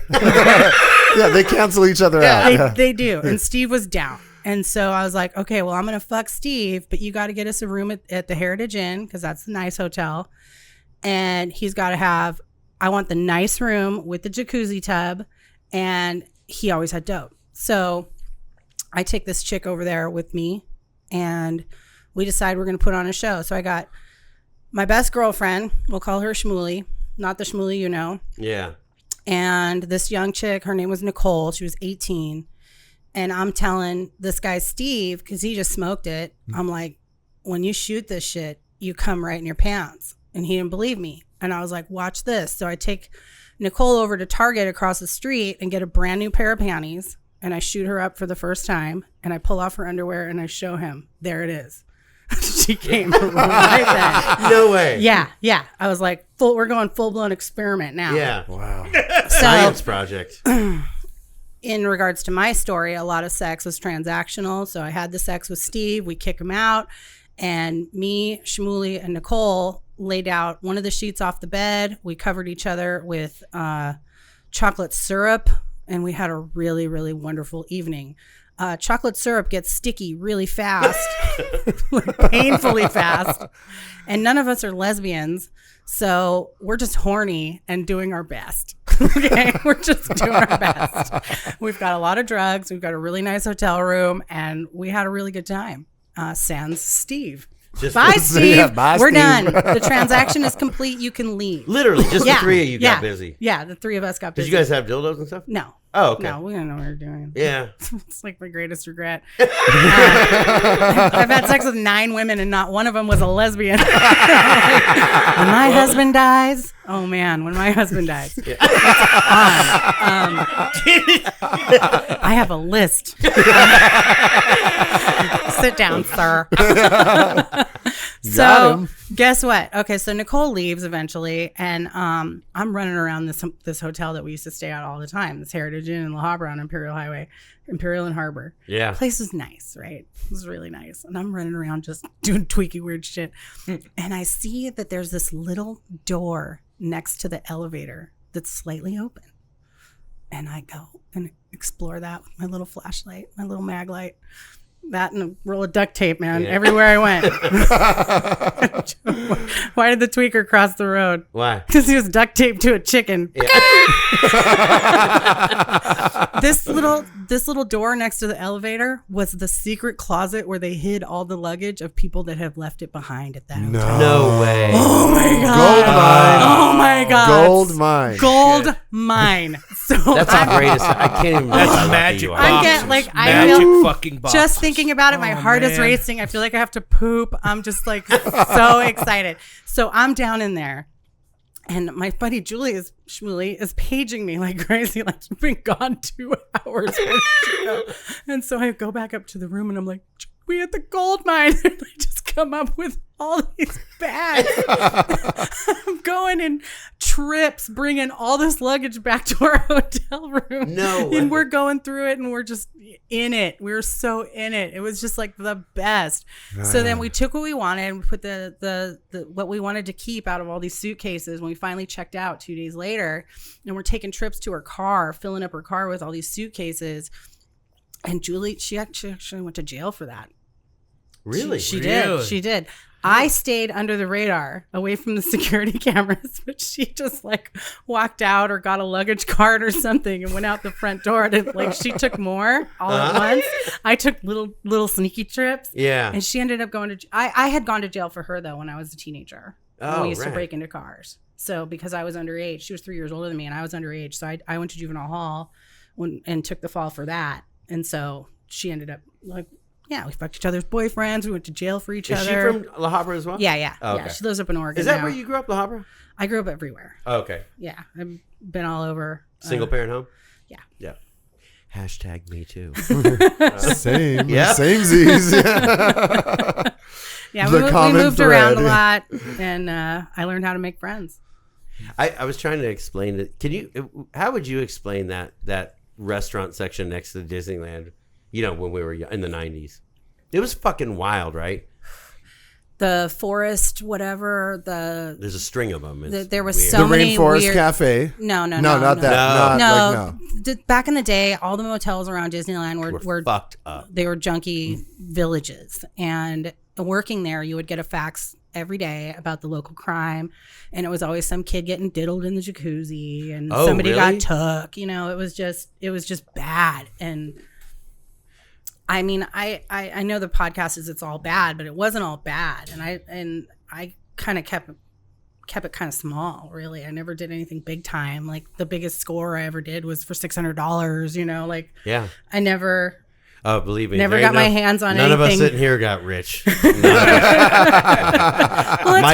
Yeah, they cancel each other out. They do. And Steve was down. And so I was like, okay, well, I'm going to fuck Steve, but you got to get us a room at the Heritage Inn because that's the nice hotel. And he's got to have, I want the nice room with the jacuzzi tub. And he always had dope. So I take this chick over there with me and we decide we're going to put on a show. So I got my best girlfriend, we'll call her Shmooly, not the Shmooly you know. Yeah. And this young chick, her name was Nicole. She was 18. And I'm telling this guy, Steve, because he just smoked it. I'm like, when you shoot this shit, you come right in your pants. And he didn't believe me. And I was like, watch this. So I take Nicole over to Target across the street and get a brand new pair of panties. And I shoot her up for the first time. And I pull off her underwear and I show him. There it is. She came right then. No way. Yeah. I was like, we're going full-blown experiment now. Yeah. Wow. Science project. In regards to my story, a lot of sex was transactional. So I had the sex with Steve. We kick him out. And me, Shmooly, and Nicole laid out one of the sheets off the bed. We covered each other with chocolate syrup. And we had a really, really wonderful evening. Chocolate syrup gets sticky really fast, like painfully fast. And none of us are lesbians. So we're just horny and doing our best. Okay, we're just doing our best. We've got a lot of drugs. We've got a really nice hotel room, and we had a really good time. Sans Steve. Bye, Steve. Yeah, bye, we're Steve. done. The transaction is complete. You can leave. Literally, just the three of you got busy. Yeah, the three of us got busy. Did you guys have dildos and stuff? No. Oh, okay. No, we don't know what we're doing. Yeah. It's like my greatest regret. I've had sex with 9 women and not one of them was a lesbian. When my husband dies, oh man, when my husband dies. Yeah. I have a list. Sit down, sir. So guess what? Okay, so Nicole leaves eventually, and I'm running around this hotel that we used to stay at all the time, this Heritage Inn in La Habra on Imperial and Harbor. Yeah, the place was nice, right? It was really nice, and I'm running around just doing tweaky weird shit, and I see that there's this little door next to the elevator that's slightly open, and I go and explore that with my little flashlight, my little mag light. That and a roll of duct tape, man. Yeah. Everywhere I went. Why did the tweaker cross the road? Why? Because he was duct taped to a chicken. Yeah. This little door next to the elevator was the secret closet where they hid all the luggage of people that have left it behind at that hotel. No way. Oh my god. Gold mine. Oh my god. Gold mine. Gold mine. So that's the greatest. I can't even. That's magic. I get like magic fucking box. Just thinking about it, my heart is racing. I feel like I have to poop. I'm just like so excited. So I'm down in there. And my buddy Shmooly is paging me like crazy, like, you've been gone 2 hours. And so I go back up to the room and I'm like, we at the gold mine. And I just come up with all these bags. I'm going in trips, bringing all this luggage back to our hotel room. No. And we're going through it and we're just in it. We were so in it. It was just like the best. So then we took what we wanted and we put the what we wanted to keep out of all these suitcases when we finally checked out 2 days later. And we're taking trips to her car, filling up her car with all these suitcases. And Julie, she actually went to jail for that. Really? She did. She did. I stayed under the radar, away from the security cameras, but she just like walked out or got a luggage cart or something and went out the front door. And like she took more all at once. I took little sneaky trips. Yeah. And she ended up going to. I had gone to jail for her though when I was a teenager. Oh, we used to break into cars. So because I was underage, she was 3 years older than me, and I was underage. So I went to juvenile hall and took the fall for that. And so she ended up like. Yeah, we fucked each other's boyfriends. We went to jail for each other. Is she from La Habra as well? Yeah. Oh, okay. Yeah, she lives up in Oregon. Is that now. where you grew up, La Habra? I grew up everywhere. Oh, okay. Yeah, I've been all over. Single parent home? Yeah. Yeah. Hashtag me too. Same. Yeah. Same Z's. Yeah, we moved around a lot, and I learned how to make friends. I was trying to explain it. How would you explain that restaurant section next to Disneyland? You know, when we were in the 90s. It was fucking wild, right? The forest, whatever. There's a string of them. There was weird. so The many Rainforest weird... Cafe. No, not that. No. Back in the day, all the motels around Disneyland were fucked up. They were junkie villages, and working there, you would get a fax every day about the local crime, and it was always some kid getting diddled in the jacuzzi, and somebody got took. It was just bad. And I mean, I know the podcast is It's All Bad, but it wasn't all bad, and I kind of kept it kind of small, really. I never did anything big time. Like the biggest score I ever did was for $600. Yeah, I never. Oh, believe me, never got my hands on anything. None of us sitting here got rich. Well, it's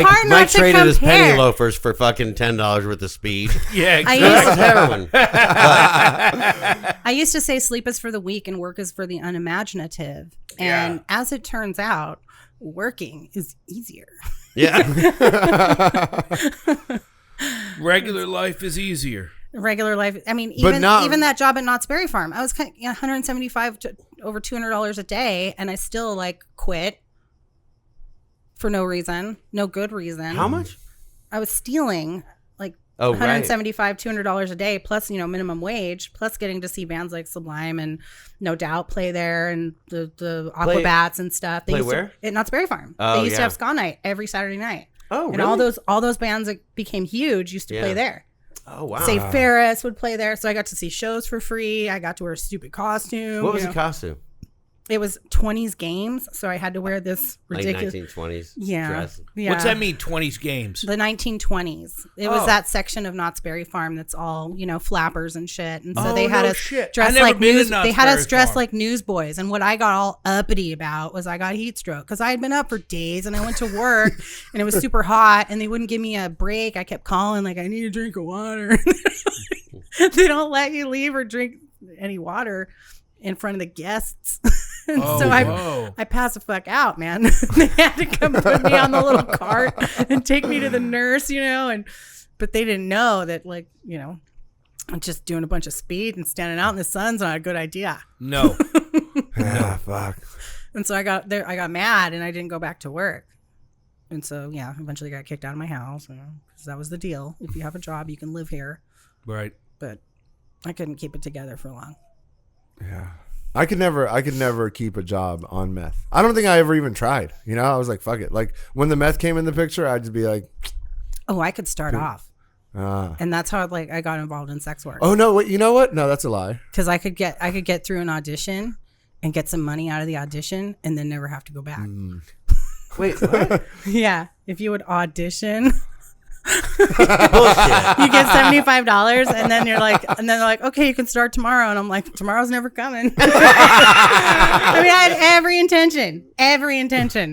hard not Mike to traded his compare. penny loafers for fucking $10 worth of speed. Yeah, exactly. That was heroin. I used to say sleep is for the weak and work is for the unimaginative. And as it turns out, working is easier. Yeah. Regular life is easier. Regular life. I mean, even that job at Knott's Berry Farm, I was kind of $175 to over $200 a day, and I still quit for no reason, no good reason. How much? I was stealing $175, $200 a day, plus minimum wage, plus getting to see bands like Sublime and No Doubt play there, and the Aquabats and stuff. Play where? At Knott's Berry Farm. Oh, they used to have ska night every Saturday night. Oh, and really? all those bands that became huge used to play there. Oh, wow. Save Ferris would play there, so I got to see shows for free. I got to wear a stupid costume. What was the costume? It was 20s games, so I had to wear this ridiculous 1920s dress. Yeah. What's that mean, 20s games? The 1920s. It was that section of Knott's Berry Farm that's all, flappers and shit. And so they had us dressed like like newsboys. And what I got all uppity about was I got heat stroke because I had been up for days and I went to work and it was super hot and they wouldn't give me a break. I kept calling I need a drink of water. They don't let you leave or drink any water in front of the guests. I passed the fuck out, man. They had to come put me on the little cart and take me to the nurse, but they didn't know that just doing a bunch of speed and standing out in the sun's not a good idea. No. Yeah, fuck. And so I got mad and I didn't go back to work. And so, eventually got kicked out of my house because that was the deal. If you have a job, you can live here. Right. But I couldn't keep it together for long. Yeah. I could never keep a job on meth. I don't think I ever even tried. I was like, fuck it. Like when the meth came in the picture, I'd just be like, oh, I could start off. And that's how I got involved in sex work. Oh no, wait, you know what? No, that's a lie. Because I could get through an audition and get some money out of the audition and then never have to go back. Wait, what? Yeah. If you would audition, Bullshit. you get $75 and then they're like, okay, you can start tomorrow. And I'm like, tomorrow's never coming. I mean, I had every intention.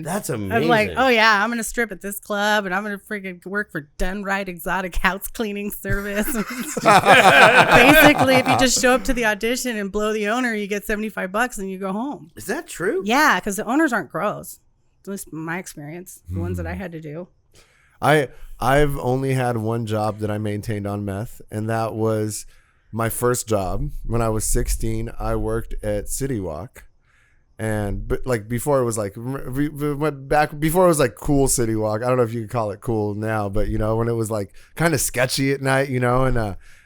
That's amazing. I'm like, oh yeah, I'm going to strip at this club and I'm going to freaking work for Done Right Exotic House Cleaning Service. Basically, if you just show up to the audition and blow the owner, you get $75 and you go home. Is that true? Yeah, because the owners aren't gross. At least my experience, the ones that I had to do. I've only had one job that I maintained on meth, and that was my first job. When I was 16, I worked at City Walk, but before it was before it was cool City Walk. I don't know if you could call it cool now, but when it was kind of sketchy at night, and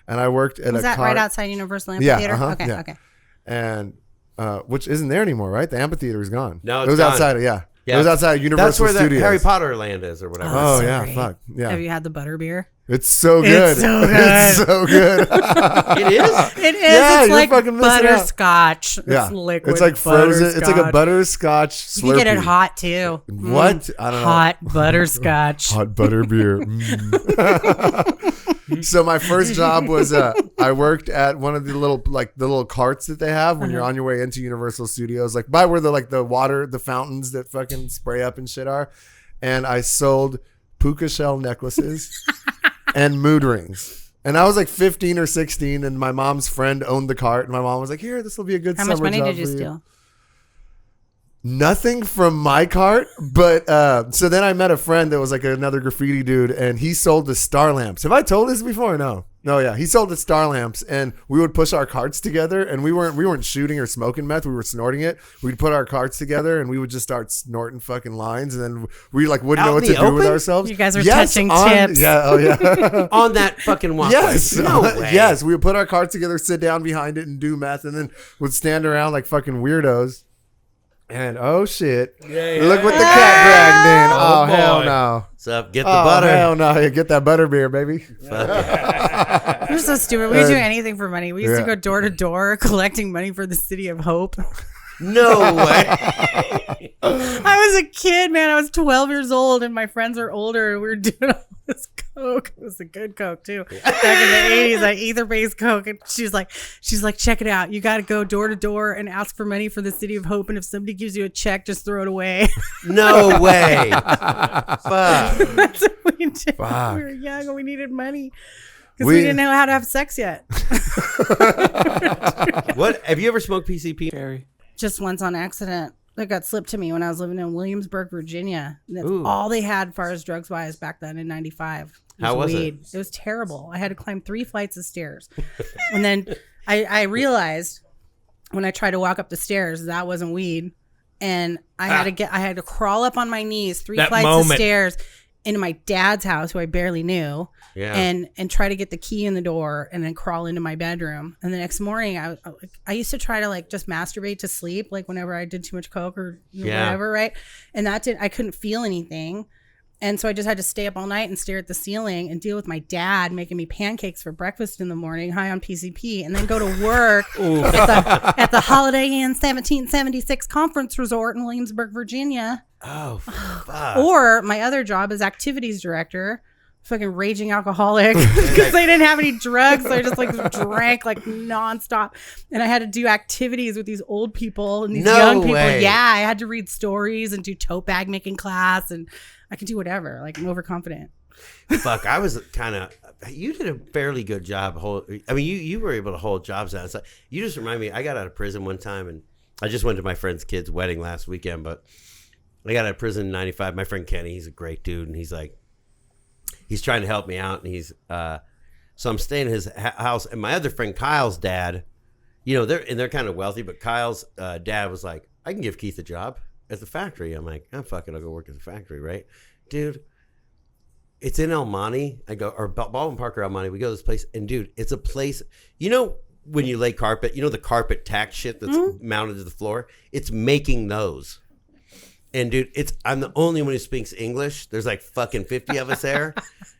I worked at was that right outside Universal Amphitheater? Yeah, okay. And which isn't there anymore, right? The amphitheater is gone. No, it was gone. Outside. Yeah. It was outside Universal That's where Studios. the Harry Potter land is or whatever. Oh, so yeah. great. Fuck. Yeah. Have you had the butterbeer? It's so good. It's so good. It's so good. It is? It is. Yeah, it's you're like fucking missing out. Butterscotch. Yeah. It's liquid. It's like frozen. It's like a butterscotch. butterscotch Slurpee. You can get it hot too. What? I don't know. Hot butterscotch. Hot butterbeer. So my first job was I worked at one of the little carts that they have when you're on your way into Universal Studios, by where the fountains that fucking spray up and shit are. And I sold puka shell necklaces and mood rings. And I was 15 or 16, and my mom's friend owned the cart, and my mom was like, "Here, this will be a good summer job." How much money did you steal? Nothing from my cart, but so then I met a friend that was another graffiti dude, and he sold the star lamps. Have I told this before or no? No, yeah, he sold the Star Lamps, and we would push our carts together, and we weren't shooting or smoking meth, we were snorting it. We'd put our carts together, and we would just start snorting fucking lines, and then we like wouldn't know what to do with ourselves. You guys are touching tips. Yeah, oh yeah, on that fucking walkway. Yes, no way. Yes, we would put our carts together, sit down behind it, and do meth, and then would stand around like fucking weirdos. And oh shit! Look what the cat dragged in. Oh hell no! What's up? Get the butter. Hell no! Yeah, get that butter beer, baby. We're so stupid. We would do anything for money. We used to go door to door collecting money for the City of Hope. No way. I was a kid, man. I was 12 years old, and my friends were older, and we were doing all this coke. It was a good coke too. Back in the 80s, like ether-based coke. And she's like, check it out. You got to go door to door and ask for money for the City of Hope, and if somebody gives you a check, just throw it away. No way. Fuck. That's what we did. Fuck. We were young and we needed money because we didn't know how to have sex yet. What? Have you ever smoked PCP, Harry? Just once on accident. That got slipped to me when I was living in Williamsburg, Virginia. That's all they had as far as drugs wise back then in 95. How was weed. It was terrible. I had to climb 3 flights of stairs. And then I realized when I tried to walk up the stairs, that wasn't weed. And I had to crawl up on my knees 3 flights of stairs into my dad's house, who I barely knew, and try to get the key in the door and then crawl into my bedroom. And the next morning, I used to try to like just masturbate to sleep, like whenever I did too much coke or whatever, right? And I couldn't feel anything. And so I just had to stay up all night and stare at the ceiling and deal with my dad making me pancakes for breakfast in the morning, high on PCP, and then go to work at the Holiday Inn 1776 Conference Resort in Williamsburg, Virginia. Oh, fuck. Or my other job as activities director, fucking raging alcoholic, because they didn't have any drugs. So I just like drank like nonstop. And I had to do activities with these old people and these young people. Way. Yeah, I had to read stories and do tote bag making class, and I can do whatever. Like, I'm overconfident. Fuck, I was you did a fairly good job. You were able to hold jobs out. Like, you just remind me, I got out of prison one time, and I just went to my friend's kid's wedding last weekend, but I got out of prison in 95. My friend Kenny, he's a great dude, and he's trying to help me out, and so I'm staying in his house, and my other friend Kyle's dad, they're kind of wealthy, but Kyle's dad was like, I can give Keith a job at the factory. I'm like, oh, fuck it, I'll go work at the factory, right? Dude, it's in El Monte. I go, or Baldwin Park or El Monte. We go to this place, and dude, it's a place, when you lay carpet, the carpet tack shit that's mounted to the floor? It's making those. And dude, I'm the only one who speaks English. There's like fucking 50 of us there.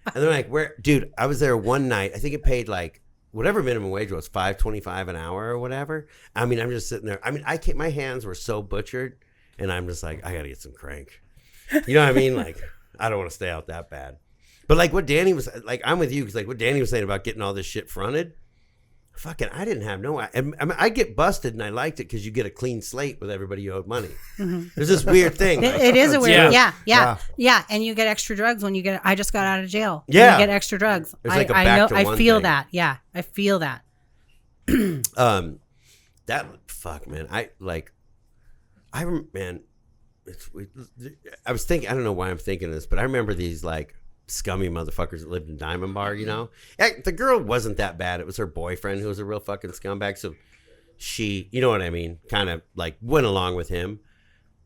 And they're like, where? Dude, I was there one night. I think it paid like whatever minimum wage was, $5.25 an hour or whatever. I mean, I'm just sitting there. I mean, my hands were so butchered, and I'm just like, I got to get some crank. You know what I mean? Like, I don't want to stay out that bad. But like what Danny was, like, I'm with you, because like what Danny was saying about getting all this shit fronted, fucking, I didn't have I mean, I get busted, and I liked it because you get a clean slate with everybody you owed money. Mm-hmm. There's this weird thing. It is a weird, yeah. And you get extra drugs when you get. I just got out of jail. Yeah, you get extra drugs. There's like I know. I feel thing. that. Yeah, I feel that. That fuck, man. I was thinking. I don't know why I'm thinking this, but I remember these like scummy motherfuckers that lived in Diamond Bar, the girl wasn't that bad. It was her boyfriend who was a real fucking scumbag. So she, you know what I mean, kind of like went along with him.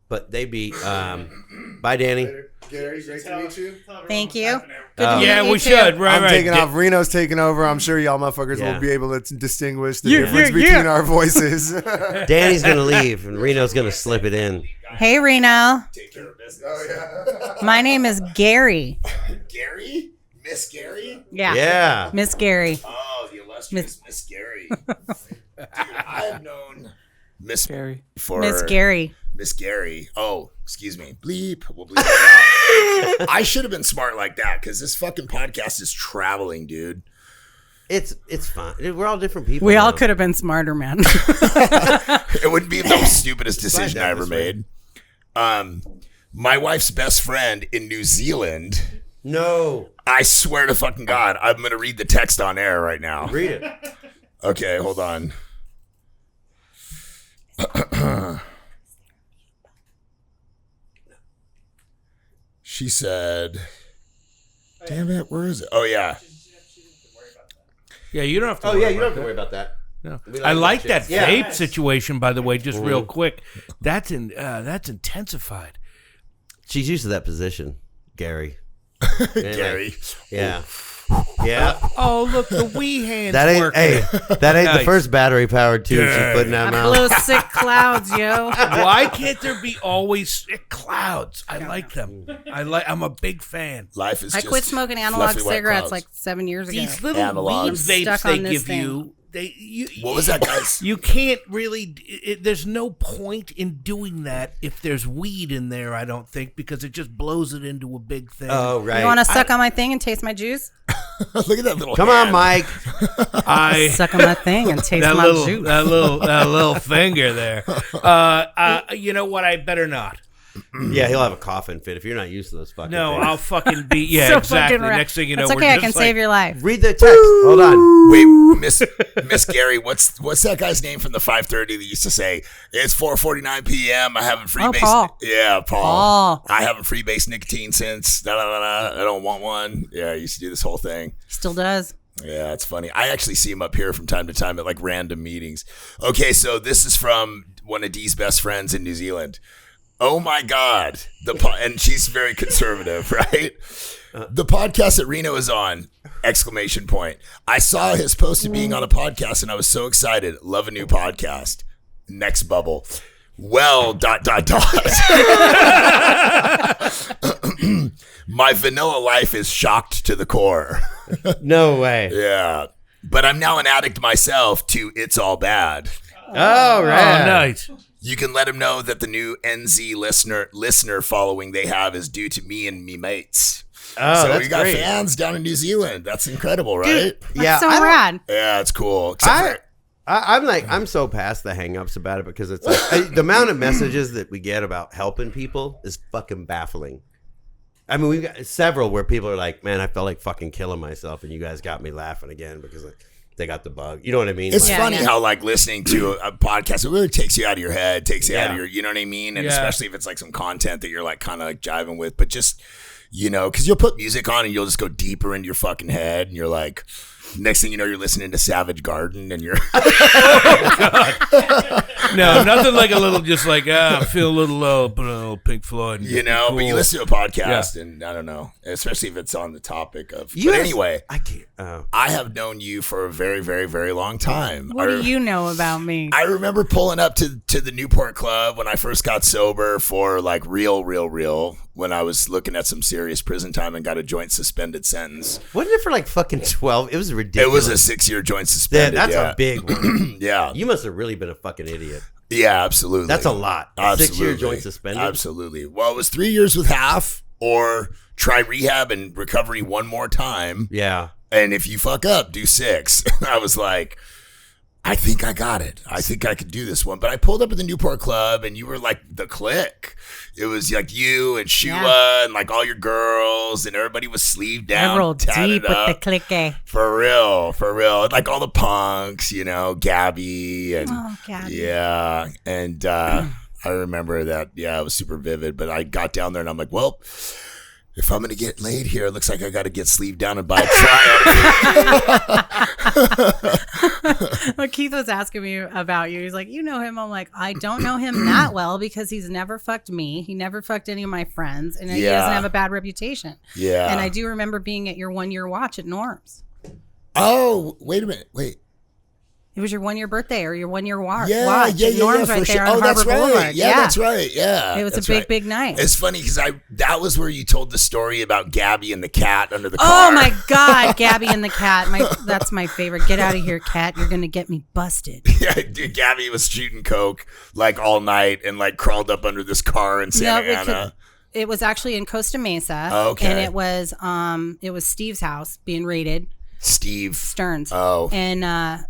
But they'd be bye Danny. Later. Gary, great to meet you. Thank you. We should. Right. I'm taking off. Reno's taking over. I'm sure y'all motherfuckers will be able to distinguish the difference between our voices. Danny's gonna leave, and Reno's gonna slip it in. Hey, Reno. Take care of business. Oh, yeah. My name is Gary. Gary? Miss Gary? Yeah. Miss Gary. Oh, the illustrious Miss Gary. Dude, I have known Miss Gary for Miss Gary. Miss Gary. Oh, excuse me. Bleep. We'll bleep that out. I should have been smart like that, because this fucking podcast is traveling, dude. It's fine. We're all different people. We all could have been smarter, man. It wouldn't be the stupidest decision I ever made. My wife's best friend in New Zealand. No. I swear to fucking God, I'm going to read the text on air right now. Read it. Okay, hold on. She said, damn it, where is it? Oh, yeah. Yeah, you don't have to. Oh yeah, you don't have to worry about that. No. I like that vape yes. situation, by the way, just real quick. That's intensified. She's used to that position, Gary. Gary. Yeah. Yeah. Oh, look, the wee hands That ain't, working. hey, that ain't Nice. the first battery-powered tube she's putting out I now. blow sick clouds, yo. Why can't there be always sick clouds? I like them. I'm a big fan. Life is I just quit smoking analog fluffy white cigarettes clouds. like 7 years ago. These little Analog. weed vapes Stuck they on this give thing. you. What was that, guys? You can't really. There's no point in doing that if there's weed in there. I don't think because it just blows it into a big thing. Oh right. You want to suck on my thing and taste my juice? Look at that little Come hand. on, Mike. Suck on my thing and taste my juice. that little finger there. You know what? I better not. Yeah, he'll have a coughing fit if you're not used to those fucking No, things. I'll fucking be. Yeah, So exactly. fucking right. Next thing you know, It's we're okay. I just can save your life. Read the text. Hold on. Wait, Miss Gary, what's that guy's name from the 5:30 that used to say it's 4:49 p.m. I haven't freebase. Paul. Yeah, Paul. Paul. I haven't freebase nicotine since. I don't want one. Yeah, I used to do this whole thing. Still does. Yeah, it's funny. I actually see him up here from time to time at like random meetings. Okay, so this is from one of Dee's best friends in New Zealand. Oh my God. And she's very conservative, right? The podcast that Reno is on, ! I saw his post of being on a podcast and I was so excited. Love a new podcast. Next bubble. Well, ... My vanilla life is shocked to the core. No way. Yeah. But I'm now an addict myself to It's All Bad. Oh, right. Oh, nice. You can let him know that the new NZ listener following they have is due to me and me mates. Oh, so that's we got great. fans down in New Zealand. That's incredible, right? Dude, That's so rad. Yeah, it's cool. Except I'm so past the hang-ups about it because it's like the amount of messages that we get about helping people is fucking baffling. I mean, we've got several where people are like, man, I felt like fucking killing myself and you guys got me laughing again because they got the bug. You know what I mean? It's Like, funny how like listening to a podcast, it really takes you out of your head, takes you out of your, you know what I mean? And especially if it's like some content that you're like kind of like jiving with, but just, you know, because you'll put music on and you'll just go deeper into your fucking head and you're like, next thing you know, you're listening to Savage Garden and you're No, nothing like a little, just like, I feel a little low, put a little Pink Floyd. you know, cool. but you listen to a podcast and I don't know, especially if it's on the topic of, but anyway, I can't. I have known you for a very, very, very long time. What do you know about me? I remember pulling up to the Newport Club when I first got sober for like real, when I was looking at some serious prison time and got a joint suspended sentence. Wasn't it for like fucking 12? It was ridiculous. It was a 6-year joint suspended. That's a big one. Yeah. You must have really been a fucking idiot. Yeah, absolutely. That's a lot. Absolutely. 6-year joint suspended? Absolutely. Well, it was 3 years with half or try rehab and recovery one more time. Yeah. And if you fuck up, do 6. I was like, I think I got it. I think I could do this one. But I pulled up at the Newport Club and you were like the clique. It was like you and Shula and like all your girls and everybody was sleeved down. I rolled tatted deep up. with the clique. For real. Like all the punks, you know, Gabby and Gabby. yeah. And I remember that. Yeah, it was super vivid. But I got down there and I'm like, well, if I'm going to get laid here, it looks like I got to get sleeved down and buy a Triumph. Well, Keith was asking me about you. He's like, you know him? I'm like, I don't know him that well because he's never fucked me. He never fucked any of my friends. And he doesn't have a bad reputation. Yeah. And I do remember being at your 1-year watch at Norm's. Oh, wait a minute. Wait. It was your 1-year birthday or your 1-year watch. Yeah, Norm's right for there sure. on Harbor Boulevard. Yeah, that's right. Yeah. It was a big, big night. It's funny because that was where you told the story about Gabby and the cat under the car. Oh my God, Gabby and the cat. That's my favorite. Get out of here, cat. You're going to get me busted. Yeah, dude, Gabby was shooting coke like all night and like crawled up under this car in Santa Ana. It was actually in Costa Mesa. Okay. And it was Steve's house being raided. Steve Stearns. Oh. And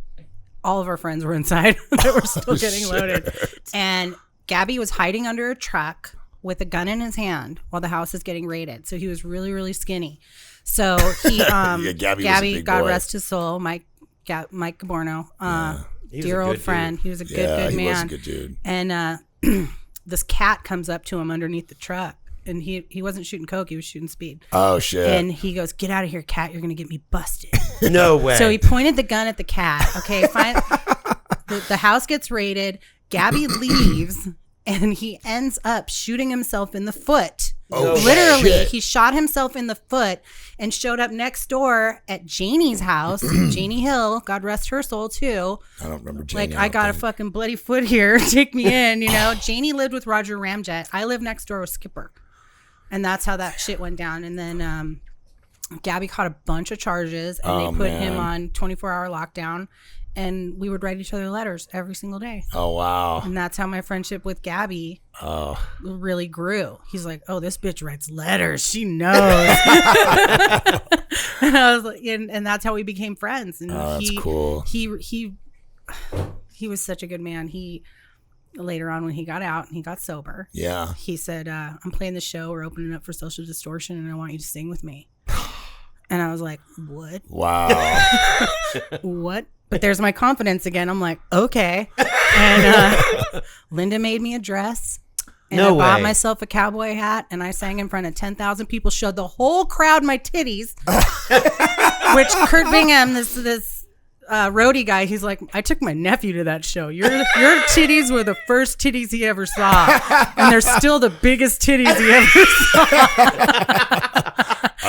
all of our friends were inside. They were still getting loaded. And Gabby was hiding under a truck with a gun in his hand while the house is getting raided. So he was really, really skinny. So he, Gabby, God rest his soul, Mike Gaborno, dear old friend. Dude. He was a good man. He was a good dude. And this cat comes up to him underneath the truck. and he wasn't shooting coke, he was shooting speed. Oh shit. And he goes, "Get out of here, cat, you're gonna get me busted." No way. So he pointed the gun at the cat. Okay, fine. The house gets raided, Gabby leaves, and he ends up shooting himself in the foot. Oh, literally, shit. he shot himself in the foot and showed up next door at Janie's house. Janie Hill, God rest her soul too. I don't remember Janie. Like, I got a fucking bloody foot here. Take me in, you know. Janie lived with Roger Ramjet. I lived next door with Skipper. And that's how that shit went down. And then Gabby caught a bunch of charges, and they put him on 24-hour lockdown. And we would write each other letters every single day. Oh, wow. And that's how my friendship with Gabby really grew. He's like, "Oh, this bitch writes letters. She knows." And I was like, and that's how we became friends. And that's cool. He was such a good man. He later on, when he got out and he got sober, he said, "I'm playing the show. We're opening up for Social Distortion, and I want you to sing with me." And I was like, "What?" Wow. What? But there's my confidence again. I'm like, okay. And Linda made me a dress. And I bought myself a cowboy hat, and I sang in front of 10,000 people, showed the whole crowd my titties. Which Kurt Bingham, this roadie guy, he's like, "I took my nephew to that show. Your titties were the first titties he ever saw. And they're still the biggest titties he ever saw."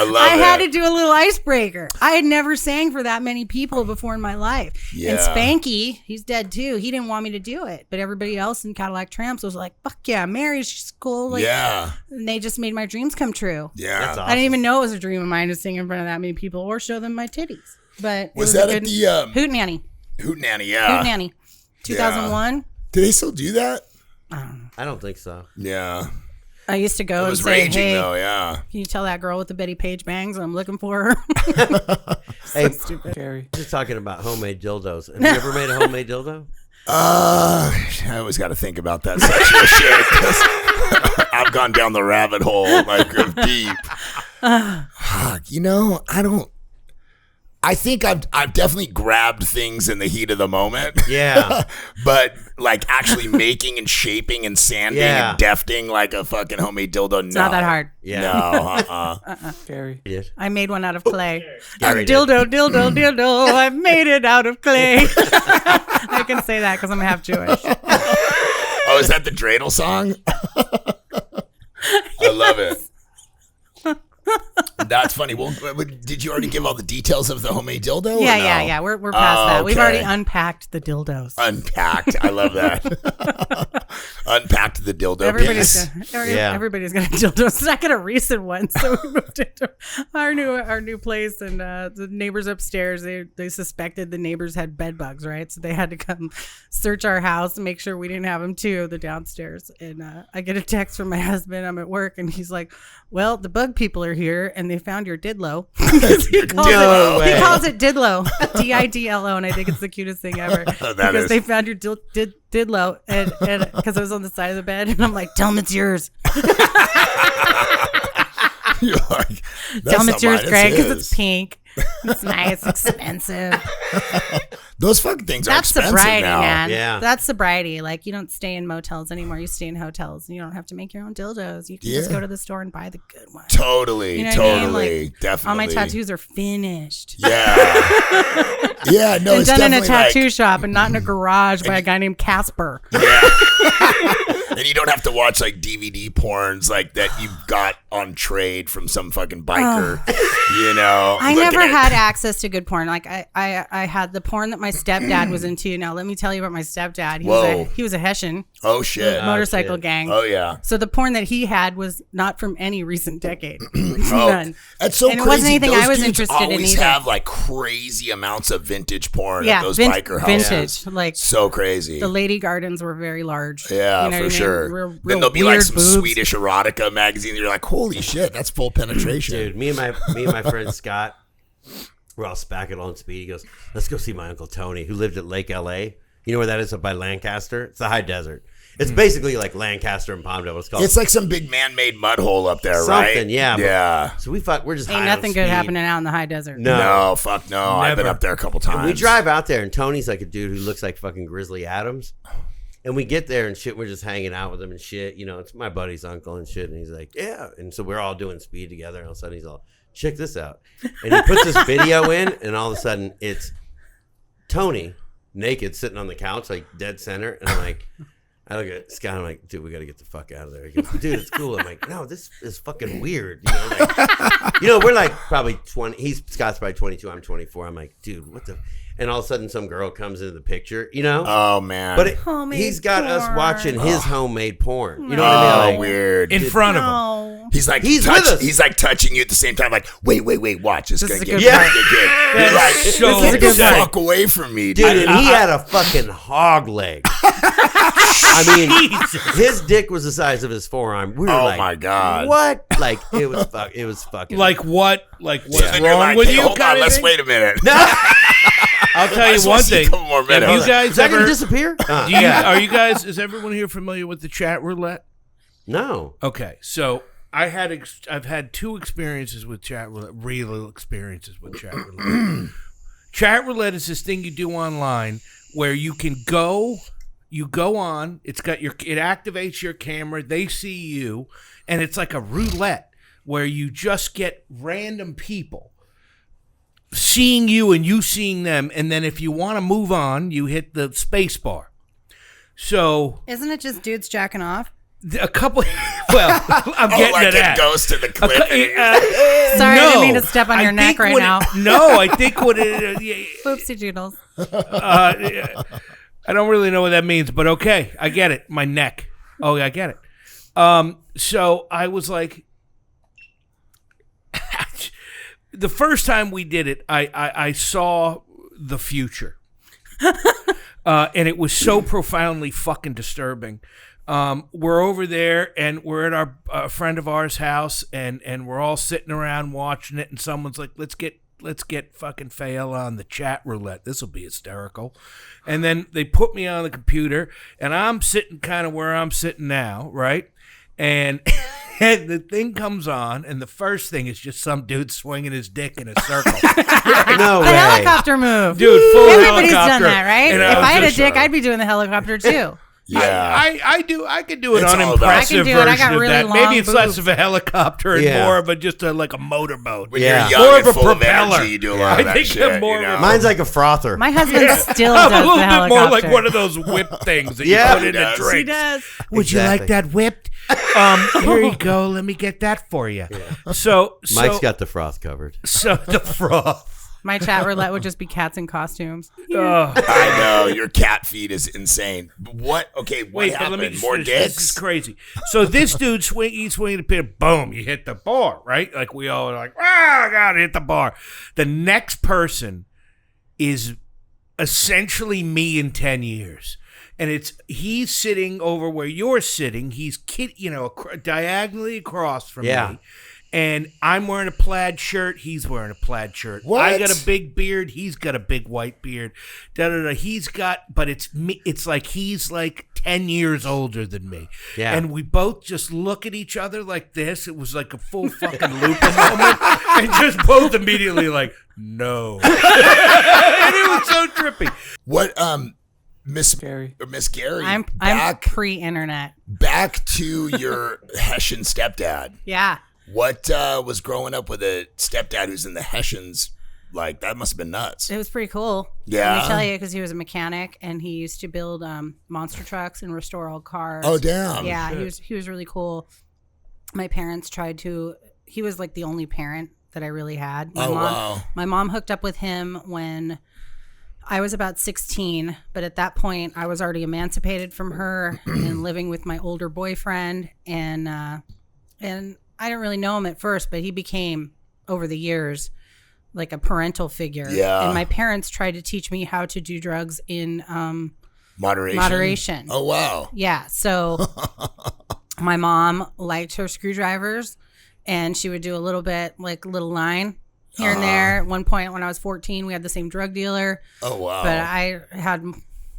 I had to do a little icebreaker. I had never sang for that many people before in my life. Yeah. And Spanky, he's dead too. He didn't want me to do it. But everybody else in Cadillac Tramps was like, "Fuck yeah, Mary, she's cool." Like, and they just made my dreams come true. Yeah. That's awesome. I didn't even know it was a dream of mine to sing in front of that many people or show them my titties. But was that at the Hoot Nanny? Hoot Nanny, yeah. Hoot Nanny, 2001. Do they still do that? I don't think so. Yeah. I used to go It and was say, raging "Hey, though, yeah. can you tell that girl with the Betty Page bangs I'm looking for her?" Hey, Stupid. Gary. just talking about homemade dildos. Have you ever made a homemade dildo? I always got to think about that sexual shit, 'cause I've gone down the rabbit hole like of deep. You know, I think I've definitely grabbed things in the heat of the moment. Yeah. But like actually making and shaping and sanding and defting like a fucking homemade dildo, It's not that hard. Yeah. No, Gary. I made one out of clay. Gary Dildo, I've made it out of clay. I can say that because I'm half Jewish. Oh, is that the dreidel song? I love it. That's funny. Well, did you already give all the details of the homemade dildo? Yeah. We're past that. We've already unpacked the dildos. Unpacked. I love that. Unpacked the dildo. Everybody's penis. got a dildo. It's not got a recent one, so we moved into our new place, and the neighbors upstairs, they suspected the neighbors had bed bugs, right? So they had to come search our house and make sure we didn't have them too, the downstairs. And I get a text from my husband. I'm at work, and he's like, "Well, the bug people are here, and they found your didlo." he calls it didlo, Didlo, and I think it's the cutest thing ever because they found your didlo, and because it was on the side of the bed, and I'm like, "Tell them it's yours." You're like, "Tell them it's yours, Greg, because it's pink. It's nice, expensive." Those fucking things are That's expensive sobriety, now. man. Yeah. That's sobriety. Like, you don't stay in motels anymore. You stay in hotels, and you don't have to make your own dildos. You can just go to the store and buy the good one. Totally, You know what I mean? totally, Like, definitely. all my tattoos are finished. Yeah. Yeah, no, And it's done in a definitely tattoo like, shop and not in a garage by a guy named Casper. yeah. And you don't have to watch like DVD porns like that you got on trade from some fucking biker. You know, I never had access to good porn. Like I had the porn that my stepdad was into. Now let me tell you about my stepdad. He was a Hessian. Oh shit. Motorcycle gang. Oh yeah. So the porn that he had was not from any recent decade. Oh, None. that's so And crazy. it wasn't anything Those I was dudes interested in always either. have like crazy amounts of vintage porn Yeah, at those biker houses. vintage. Like So crazy. the lady gardens were very large. Yeah, You know for what I mean? sure. Real Then there'll be like weird some boobs. Swedish erotica magazine. You're like, holy shit, that's full penetration. Dude, me and my friend Scott, we're all spacking on speed. He goes, "Let's go see my Uncle Tony, who lived at Lake LA. You know where that is, up by Lancaster? It's the high desert. It's basically like Lancaster and Palmdale. It's called. It's like some big man-made mud hole up there, right? Something, yeah. Yeah. So we're just Ain't high nothing on good speed. happening out in the high desert. No, fuck no. I've been Never. up there a couple times. And we drive out there, and Tony's like a dude who looks like fucking Grizzly Adams. And we get there and shit. We're just hanging out with him and shit. You know, it's my buddy's uncle and shit. And he's like, yeah. And so we're all doing speed together. And all of a sudden he's all, check this out. And he puts this video in. And all of a sudden it's Tony naked sitting on the couch, like dead center. And I'm like, I look at Scott. I'm like, dude, we got to get the fuck out of there. He goes, dude, it's cool. I'm like, no, this is fucking weird. You know, like, we're like probably 20. Scott's probably 22. I'm 24. I'm like, dude, what the? And all of a sudden, some girl comes into the picture. You know? Oh man! But he's got us watching his homemade porn. You know what I mean? Like, Weird. In front of him. He's like, with us. He's like touching you at the same time. Like, wait, watch. It's gonna get good. You're like, so get the fuck away from me, dude. And he had a fucking hog leg. I mean, his dick was the size of his forearm. We were like, my god, what? Like it was fucking. Like what? Like what's Yeah. wrong Like, with hey, you? hold on, let's wait a minute. I'll tell I you just one wanna see a thing. couple more minutes. Have you guys Is that ever gonna disappear? Are you guys? Is everyone here familiar with the chat roulette? No. Okay, so I've had two experiences with chat roulette, real experiences with chat roulette. Chat roulette is this thing you do online where you can go on. It activates your camera. They see you, and it's like a roulette where you just get random people seeing you and you seeing them, and then if you want to move on, you hit the space bar. So Isn't it just dudes jacking off? a couple. Well, I'm getting like to that. It goes to the clip. Sorry, I didn't mean to step on your neck right now. No, I think what it. Oopsie doodles. I don't really know what that means, but okay, I get it. My neck. Oh, I get it. So I was like, the first time we did it, I saw the future, and it was so profoundly fucking disturbing. We're over there, and we're at our friend of ours' house, and we're all sitting around watching it, and someone's like, let's get fucking Fael on the chat roulette. This will be hysterical. And then they put me on the computer, and I'm sitting kind of where I'm sitting now, right? And the thing comes on, and the first thing is just some dude swinging his dick in a circle. No The way. helicopter move. Dude, full Everybody's helicopter. done that, right? And If I had a just- dick, I'd be doing the helicopter too. Yeah. I could do an It's all about- unimpressive I can do it. I got version of really that. long Maybe it's less boobs. of a helicopter and Yeah. more of like a motorboat. When Yeah. you're young More and of a full propeller. of energy, you do a lot of I that think shit. I'm more you of a- know? Mine's like a frother. My husband still I'm does a little the bit helicopter. more like one of those whip things that Yeah. you put in He a does. drink. He does. Would you like that whipped? Here you go. Let me get that for you. So Mike's got the froth covered. so the froth. My chat roulette would just be cats in costumes. I know your cat feed is insane. But what? Okay, what Wait, but happened? let me just More finish. This is dicks? crazy. So this dude he's swinging the pin, boom, you hit the bar, right? Like we all are like, I gotta hit the bar. The next person is essentially me in 10 years. And he's sitting over where you're sitting. He's diagonally across from Yeah. me. And I'm wearing a plaid shirt. He's wearing a plaid shirt. What? I got a big beard. He's got a big white beard. But it's me. It's like he's like 10 years older than me. Yeah. And we both just look at each other like this. It was like a full fucking Lupin moment. And just both immediately like, no. And it was so trippy. What? Miss Gary. I'm pre-internet. Back to your Hessian stepdad. Yeah. What was growing up with a stepdad who's in the Hessians? Like, that must have been nuts. It was pretty cool. Yeah? Let me tell you, because he was a mechanic and he used to build monster trucks and restore old cars. Oh, damn. Yeah, he was really cool. My parents tried to. He was like the only parent that I really had. Wow. My mom hooked up with him when I was about 16, but at that point I was already emancipated from her and living with my older boyfriend, and I didn't really know him at first, but he became over the years like a parental figure. Yeah. And my parents tried to teach me how to do drugs in Moderation. Oh, wow. Yeah. So my mom liked her screwdrivers, and she would do a little bit, like a little line here and there. At one point when I was 14, we had the same drug dealer. Oh, wow. But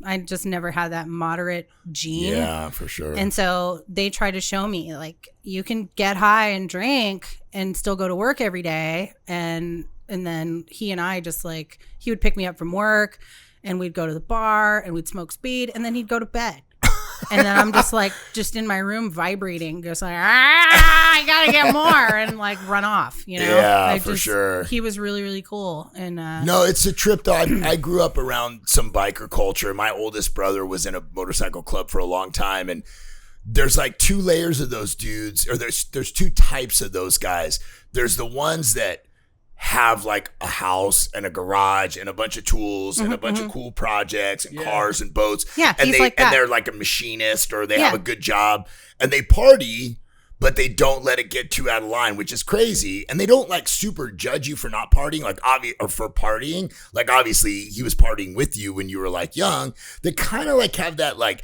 I just never had that moderate gene. Yeah, for sure. And so they tried to show me, like, you can get high and drink and still go to work every day. And then he and I just, like, he would pick me up from work and we'd go to the bar and we'd smoke speed and then he'd go to bed. And then I'm just in my room vibrating, just like, I gotta get more, and like run off, you know? Yeah, for sure. He was really, really cool. And no, it's a trip though. I grew up around some biker culture. My oldest brother was in a motorcycle club for a long time, and there's like 2 layers of those dudes, or there's 2 types of those guys. There's the ones that have like a house and a garage and a bunch of tools and a bunch of cool projects and cars and boats. Yeah, and they're like a machinist, or they have a good job, and they party, but they don't let it get too out of line, which is crazy. And they don't like super judge you for not partying, like or for partying. Like obviously he was partying with you when you were like young. They kind of like have that like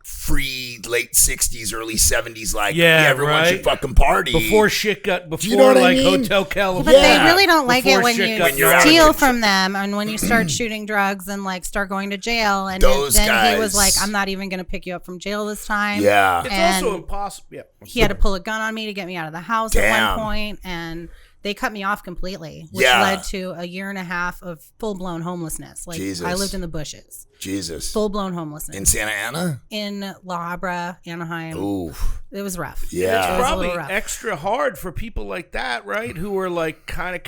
free late 60s, early 70s, like everyone should fucking party before shit got you know like I mean? Hotel California. But they really don't like it when you steal steal from them, and when you start shooting drugs and like start going to jail. And then guys, he was like, I'm not even going to pick you up from jail this time. Yeah. It's and also impossible. Yeah. He had to pull a gun on me to get me out of the house at one point, and they cut me off completely, which led to a 1.5 years of full-blown homelessness. Like Jesus. I lived in the bushes. Jesus. Full-blown homelessness. In Santa Ana? In La Habra, Anaheim. Ooh. It was rough. Yeah. It's probably extra hard for people like that, right? Who are like kind of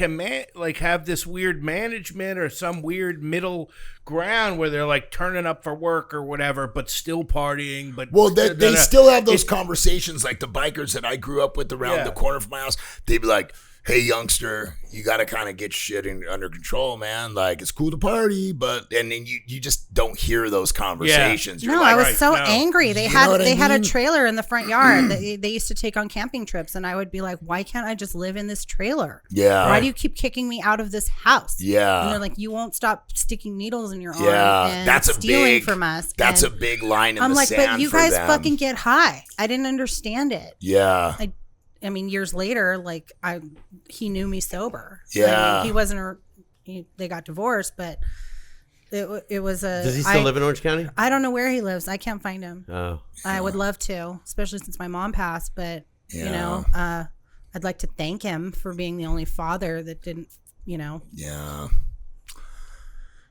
have this weird management or some weird middle ground where they're like turning up for work or whatever, but still partying. But they still have those conversations, like the bikers that I grew up with around the corner from my house. They'd be like, hey, youngster, you got to kind of get shit under control, man. Like, it's cool to party, but and then you just don't hear those conversations. Yeah. No, like, I was so angry. They had a trailer in the front yard that they used to take on camping trips, and I would be like, why can't I just live in this trailer? Yeah. Why do you keep kicking me out of this house? Yeah. And they're like, you won't stop sticking needles in your arm and that's stealing from us. That's and a big line in I'm the like, sand but you for guys them. fucking get high. I didn't understand it. Yeah. I mean, years later, like he knew me sober. Yeah. I mean, he wasn't. They got divorced, but it was a. Does he still live in Orange County? I don't know where he lives. I can't find him. Oh. I would love to, especially since my mom passed. But you know, I'd like to thank him for being the only father that didn't. You know. Yeah.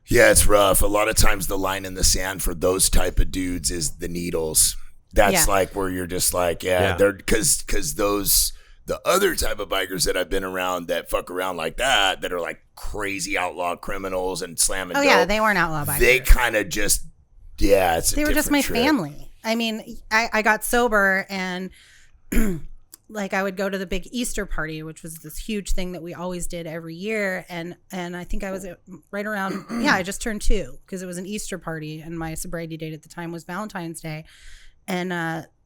Yeah, it's rough. A lot of times, the line in the sand for those type of dudes is the needles. That's like where you're just like, they're because the other type of bikers that I've been around that fuck around like that are like crazy outlaw criminals and slamming. Oh yeah, they weren't outlaw bikers. They kind of just they were just my family. I mean, I got sober and like I would go to the big Easter party, which was this huge thing that we always did every year, and I think I was right around I just turned 2 because it was an Easter party, and my sobriety date at the time was Valentine's Day. And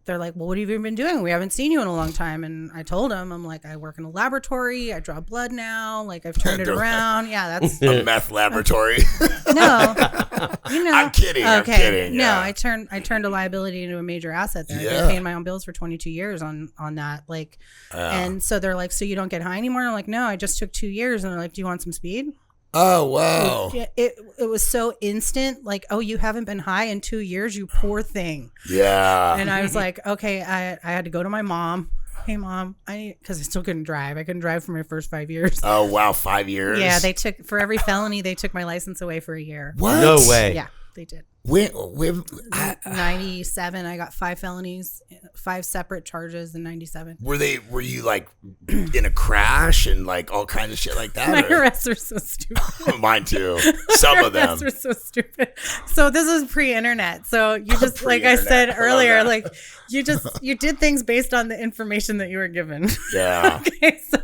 they're like, well, what have you been doing? We haven't seen you in a long time. And I told them, I'm like, I work in a laboratory. I draw blood now. Like, I've turned it around. Yeah, that's a meth laboratory. No, I'm kidding. Okay. I'm kidding. No, I turned a liability into a major asset there. I've been paying my own bills for 22 years on that. Like, and so they're like, so you don't get high anymore? I'm like, no, I just took 2 years. And they're like, do you want some speed? Oh, wow. It was so instant. Like, oh, you haven't been high in 2 years, you poor thing. Yeah. And I was like, okay, I had to go to my mom. Hey, mom, because I still couldn't drive. I couldn't drive for my first 5 years. Oh, wow. 5 years? Yeah, they took, for every felony, they took my license away for a year. What? No way. Yeah, they did. 97, I got 5 felonies, 5 separate charges in 97. Were you like in a crash and like all kinds of shit like that? My arrests are so stupid. Mine too. Some of them. Arrests were so stupid. So this was pre-internet. So you just, like I said earlier, like you did things based on the information that you were given. Yeah. Okay, so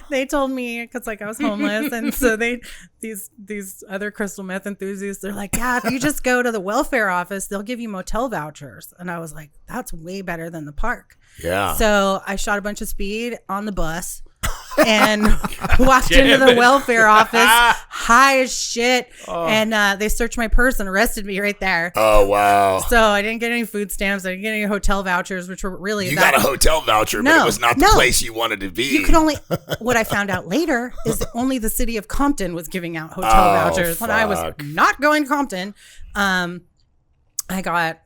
they told me, because like I was homeless, and so these other crystal meth enthusiasts, they're like, yeah, if you just go to the welfare office, they'll give you motel vouchers. And I was like, that's way better than the park. Yeah. So I shot a bunch of speed on the bus and walked into the welfare office high as shit. And they searched my purse and arrested me right there. Oh, wow. So I didn't get any food stamps. I didn't get any hotel vouchers, which were really You got a hotel voucher, but it was not the place you wanted to be. You could only, what I found out later is only the city of Compton was giving out hotel vouchers. When I was not going to Compton, I got,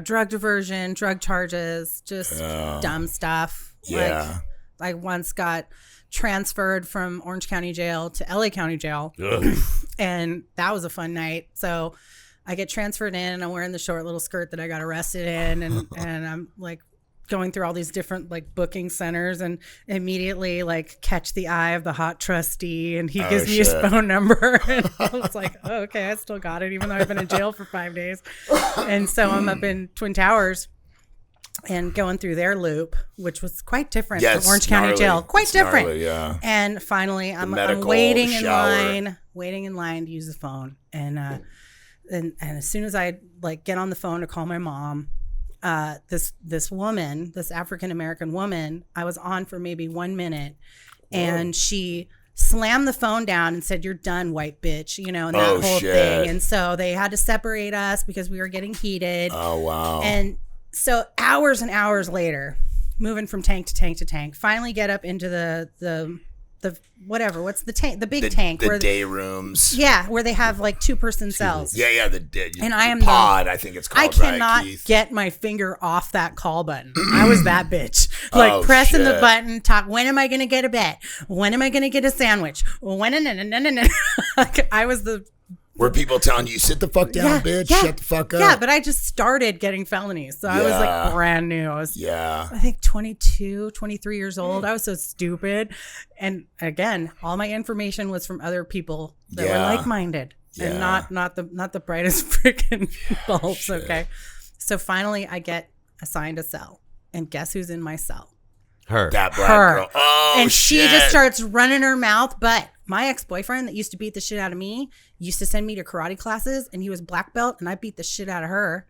drug diversion, drug charges, just dumb stuff. Yeah. Like I once got transferred from Orange County Jail to LA County Jail. And that was a fun night. So I get transferred in, and I'm wearing the short little skirt that I got arrested in, and I'm like going through all these different like booking centers, and immediately like catch the eye of the hot trustee, and he gives me his phone number, and I was like, oh, okay, I still got it, even though I've been in jail for 5 days. And so I'm up in Twin Towers and going through their loop, which was quite different from Orange County Jail. Quite different. Gnarly, yeah. And finally, I'm waiting in line to use the phone, and as soon as I like get on the phone to call my mom, this woman, this African American woman, I was on for maybe 1 minute, and she slammed the phone down and said, "You're done, white bitch," and that whole thing. And so they had to separate us because we were getting heated. Oh wow! And so hours and hours later, moving from tank to tank to tank, finally get up into the whatever, what's the tank, the big tank, the day rooms, where they have like 2-person cells, and I am pod, I think it's called. I cannot get my finger off that call button. I was that bitch, like pressing the button, talk, when am I gonna get a bet, when am I gonna get a sandwich, when I was the were people telling you, sit the fuck down, bitch, shut the fuck up? Yeah, but I just started getting felonies. So I was like brand new. I was, I think 22, 23 years old. I was so stupid. And again, all my information was from other people that were like-minded and not the brightest freaking bulbs. Okay. So finally I get assigned a cell. And guess who's in my cell? Her. That black girl. Oh, and she just starts running her mouth. But my ex-boyfriend that used to beat the shit out of me used to send me to karate classes, and he was black belt, and I beat the shit out of her.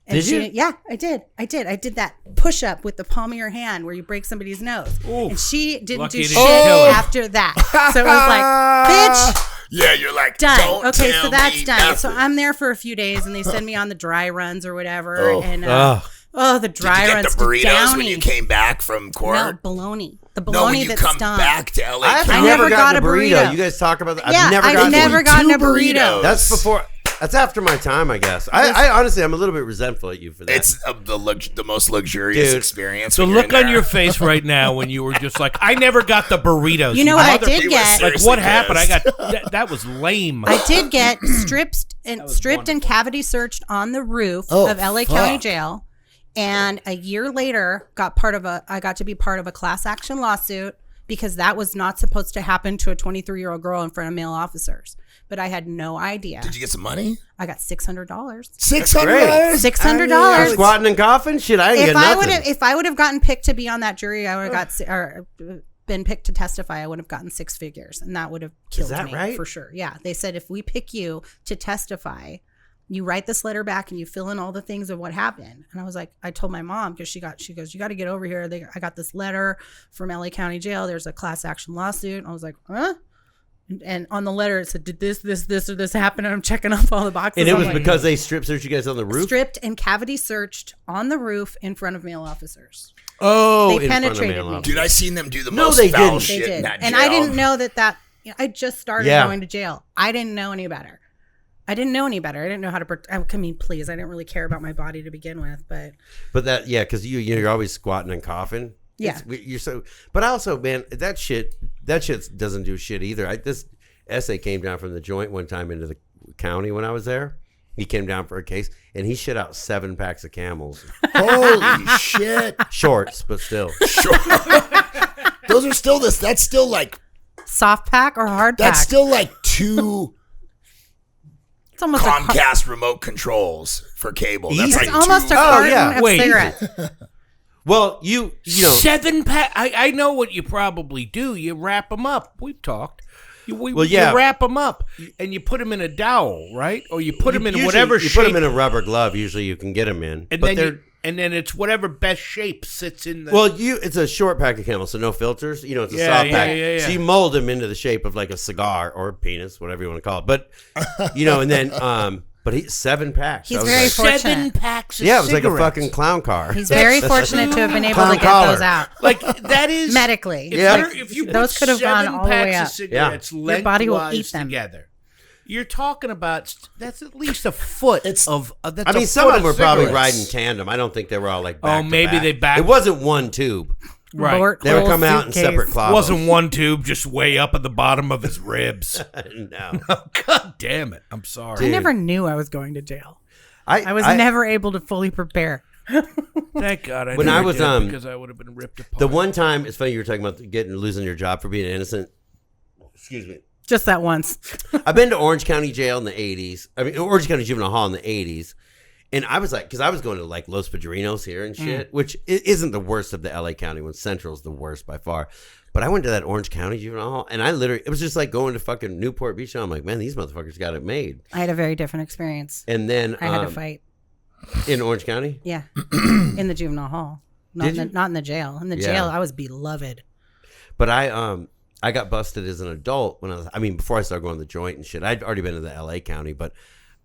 And did you? Yeah, I did. I did that push-up with the palm of your hand where you break somebody's nose. Ooh, and she didn't do shit after that. So it was like, bitch. Yeah, you're like, done. Don't okay, tell so that's me done. nothing. So I'm there for a few days, and they send me on the dry runs or whatever. The dry runs. Did you get the burritos when you came back from court? No, bologna. The when bologna you that's come stunk. back to LA. I've never gotten a burrito. You guys talk about that. Yeah, I've never gotten a burrito. That's before. That's after my time, I guess. I honestly, I'm a little bit resentful at you for that. It's the most luxurious experience. The look on your face right now when you were just like, I never got the burritos. You know what I did get? Like, what happened? I got that was lame. I did get stripped and cavity searched on the roof of LA County Jail. And a year later, I got to be part of a class action lawsuit because that was not supposed to happen to a 23-year-old girl in front of male officers. But I had no idea. Did you get some money? I got $600. $600? $600. Squatting and coughing? Shit, I didn't get nothing. If I would have gotten picked to be on that jury, I would have been picked to testify. I would have gotten 6 figures, and that would have killed me right? for sure. Yeah, they said if we pick you to testify, you write this letter back and you fill in all the things of what happened. And I was like, I told my mom because she goes, you got to get over here. I got this letter from LA County Jail. There's a class action lawsuit. And I was like, huh? And on the letter it said, did this or this happen? And I'm checking off all the boxes. And it was because they strip searched you guys on the roof? Stripped and cavity searched on the roof in front of male officers. Oh, they penetrated me. Dude, I seen them do the most foul shit in that jail. And I didn't know that I just started going to jail. I didn't know any better. I didn't know how to. I mean, please, I didn't really care about my body to begin with, but that, because you're always squatting and coughing. Yeah, you're so. But also, man, that shit doesn't do shit either. This essay came down from the joint one time into the county when I was there. He came down for a case, and he shit out 7 packs of Camels. Holy shit! Shorts, but still. Those are still this. That's still like soft pack or hard pack. That's still like 2. It's almost Comcast remote controls for cable. That's like almost a carton of cigarettes. Well, you know, 7 pack. I know what you probably do. You wrap them up. We've talked. You wrap them up and you put them in a dowel, right? Or you put them in whatever shape. You put them in a rubber glove. Usually, you can get them in. And then it's whatever best shape sits in the. Well, it's a short pack of Camels, so no filters. It's a soft pack. Yeah. So you mold them into the shape of like a cigar or a penis, whatever you want to call it. But and then but 7 packs. He's very fortunate. 7 packs of it was like a cigarettes. fucking clown car. He's very fortunate to have been able to get those out. Like that is medically. If you those could have gone all the way up. Cigarettes Your body will eat them together. You're talking about that's at least a foot of. I mean, some of them were probably riding tandem. I don't think they were all like back to maybe back. they back. It wasn't one tube. Right. They would come out in separate closets. Wasn't one tube just way up at the bottom of his ribs. No. God damn it. I'm sorry. I never knew I was going to jail. I was never able to fully prepare. Thank God. When I was because I would have been ripped apart. The one time, it's funny you were talking about losing your job for being innocent. Excuse me. Just that once. I've been to Orange County Jail in the 80s. I mean, Orange County Juvenile Hall in the 80s. And I was like, because I was going to like Los Padrinos here and shit, which isn't the worst of the LA County one. Central's the worst by far. But I went to that Orange County Juvenile Hall, and it was just like going to fucking Newport Beach. And I'm like, man, these motherfuckers got it made. I had a very different experience. And then I had to fight. In Orange County? Yeah. In the juvenile hall. Not in the jail. In the jail, I was beloved. But I got busted as an adult before I started going to the joint and shit. I'd already been to the LA County, but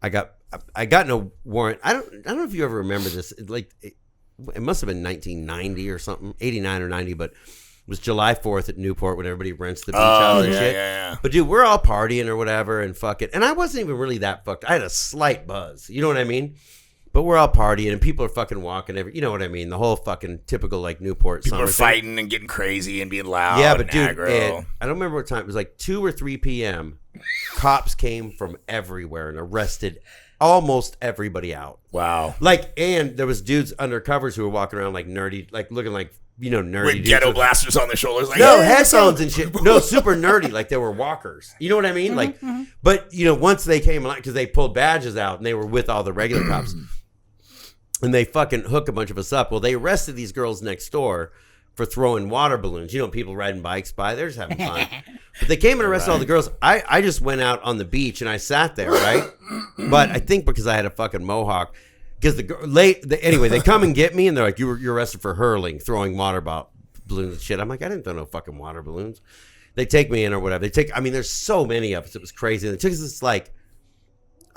I got no warrant. I don't know if you ever remember this. It must have been 1990 or something, 89 or 90, but it was July 4th at Newport when everybody rents the beach house and shit. Yeah. But dude, we're all partying or whatever and fuck it. And I wasn't even really that fucked. I had a slight buzz. You know what I mean? But we're all partying and people are fucking walking you know what I mean? The whole fucking typical like Newport people summer are fighting and getting crazy and being loud. Yeah, but and dude, I don't remember what time. It was like 2 or 3 p.m. Cops came from everywhere and arrested almost everybody out. Wow. And there was dudes undercovers who were walking around like nerdy, like looking like, nerdy with dudes. Ghetto blasters on their shoulders. Like, no, headphones and shit. No, super nerdy. Like they were walkers. You know what I mean? But, once they came along, because they pulled badges out and they were with all the regular cops. And they fucking hook a bunch of us up. Well, they arrested these girls next door for throwing water balloons. People riding bikes by. They're just having fun. But they came and arrested all the girls. I just went out on the beach and I sat there, right? But I think because I had a fucking mohawk. Because anyway, they come and get me and they're like, you're arrested for hurling, throwing water balloons and shit. I'm like, I didn't throw no fucking water balloons. They take me in or whatever. There's so many of us. It was crazy. And they took us like,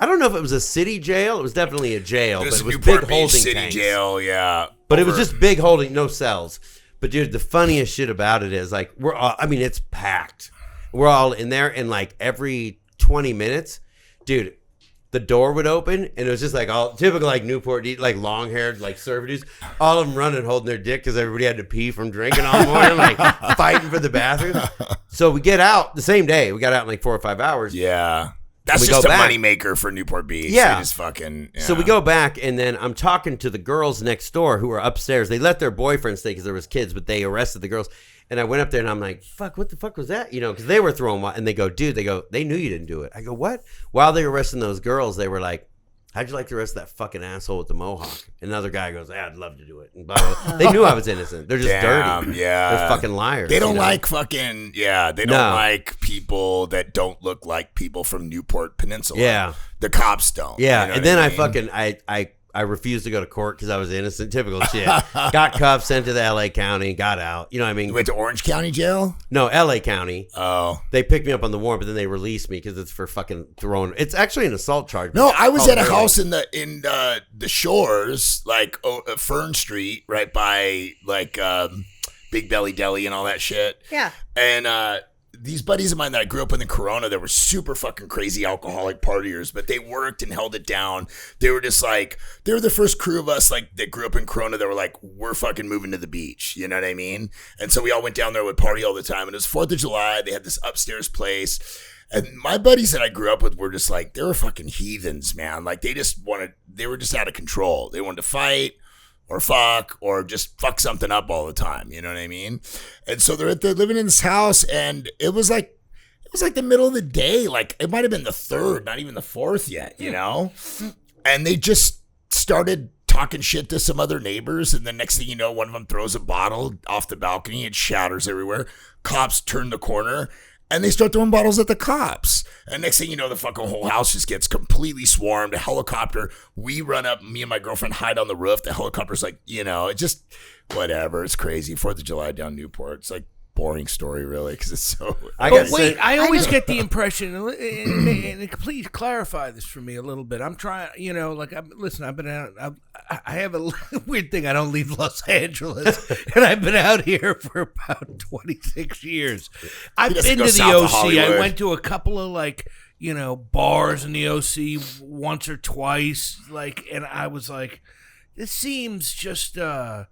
I don't know if it was a city jail. It was definitely a jail, but it was Newport big Beach holding City tanks. Jail, yeah. But it was just big holding, no cells. But dude, the funniest shit about it is like it's packed. We're all in there, and like every 20 minutes, dude, the door would open, and it was just like all typical like Newport, like long haired like servitudes, all of them running holding their dick because everybody had to pee from drinking all morning, like fighting for the bathroom. So we get out the same day. We got out in like 4 or 5 hours. Yeah. That's just a moneymaker for Newport Beach. Yeah. They just fucking, yeah. So we go back, and then I'm talking to the girls next door who are upstairs. They let their boyfriends stay because there was kids, but they arrested the girls. And I went up there, and I'm like, fuck, what the fuck was that? Because they were throwing, and they go, dude, they knew you didn't do it. I go, what? While they were arresting those girls, they were like, how'd you like to arrest that fucking asshole with the mohawk? And another guy goes, I'd love to do it. And blah, blah, blah. They knew I was innocent. They're just dirty. Yeah. They're fucking liars. They don't like fucking, they don't like people that don't look like people from Newport Peninsula. Yeah. The cops don't. Yeah. You know And then I mean? I refused to go to court because I was innocent. Typical shit. Got cuffed, sent to the LA County, got out. You know what I mean? You went to Orange County Jail? No, LA County. Oh. They picked me up on the warrant, but then they released me because it's for fucking throwing. It's actually an assault charge. No, I was at a house in the Shores, like Fern Street, right by like Big Belly Deli and all that shit. Yeah. And these buddies of mine that I grew up with in Corona, they were super fucking crazy alcoholic partiers, but they worked and held it down. They were just like, they were the first crew of us like that grew up in Corona that were like, we're fucking moving to the beach. You know what I mean? And so we all went down there, would party all the time. And it was 4th of July. They had this upstairs place. And my buddies that I grew up with were just like, they were fucking heathens, man. Like they were just out of control. They wanted to fight or fuck or just fuck something up all the time. You know what I mean? And so they're living in this house, and it was like the middle of the day. Like it might have been the 3rd, not even the 4th yet, you know? And they just started talking shit to some other neighbors. And the next thing you know, one of them throws a bottle off the balcony. It shatters everywhere. Cops turn the corner. And they start throwing bottles at the cops. And next thing you know, the fucking whole house just gets completely swarmed. A helicopter. We run up. Me and my girlfriend hide on the roof. The helicopter's like, it just, whatever. It's crazy. 4th of July down Newport. It's like boring story, really, because it's so. I always get the impression, and please clarify this for me a little bit. I'm trying, I've been out. I have a weird thing. I don't leave Los Angeles, and I've been out here for about 26 years. I've been to the OC. I went to a couple of bars in the OC once or twice, and I was like, this seems just very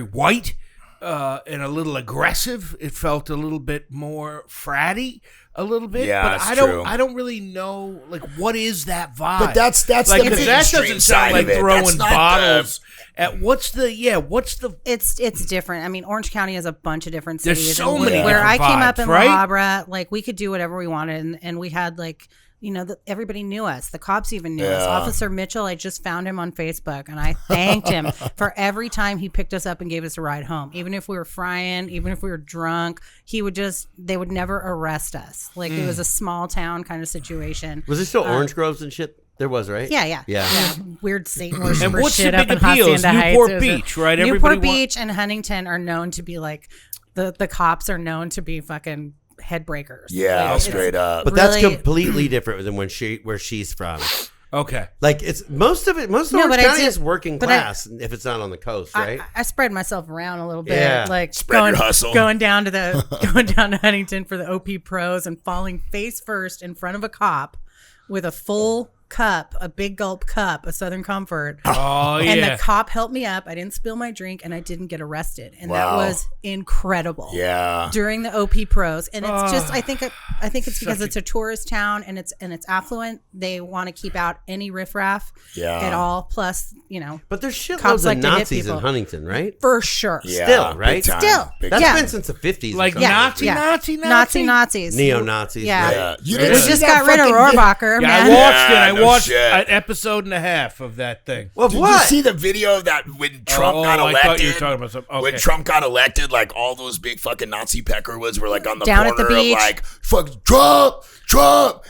white. and a little aggressive. It felt a little bit more fratty, a little bit. Yeah, but that's I true. don't really know like what is that vibe. But that's like the that mainstream doesn't side sound like of it. throwing That's not bottles. At what's the It's different. I mean, Orange County has a bunch of different There's cities. so and many where I different came up vibes, in right? La Habra, like we could do whatever we wanted, and we had like, you know, everybody knew us. The cops even knew us. Officer Mitchell, I just found him on Facebook, and I thanked him for every time he picked us up and gave us a ride home. Even if we were frying, even if we were drunk, they would never arrest us. Like it was a small town kind of situation. Was it still orange groves and shit? There was, right? Yeah. Weird Satan worshipper And what's the shit up big in appeal? Is Hacienda Heights. Newport Beach, right? Newport Beach and Huntington are known to be like the cops are known to be fucking head breakers. Yeah, Like, straight up. But that's really- completely different than where she's from. Okay. Like it's most of No, Orange but I County did- is working but class if it's not on the coast, right? I spread myself around a little bit, Yeah. like Spread your hustle. going down to Huntington for the OP pros and falling face first in front of a cop with a full cup, a big gulp cup of Southern Comfort. Oh yeah. And the cop helped me up. I didn't spill my drink, and I didn't get arrested, and Wow. that was incredible. Yeah. During the OP pros, and it's just I think it's because it's a tourist town and it's affluent. They want to keep out any riffraff at all. Plus, you know, But there's cops shitloads like of to hit Nazis in people. Huntington, right? For sure. Yeah, Still, big right? time. Still. Big That's Yeah. been since the 50s. Like or something. Nazis. Neo-Nazis. Yeah. right? Yeah. You We didn't see just that got rid of fucking Rohrbacher, Yeah, man. I watched it. Yeah, I no watched shit. an episode and a half of that thing. Well, Did you what? see the video of that when Trump got I elected? thought you were talking about something. Okay. When Trump got elected, like all those big fucking Nazi peckerwoods were like on the Down at corner the beach. of like fuck Trump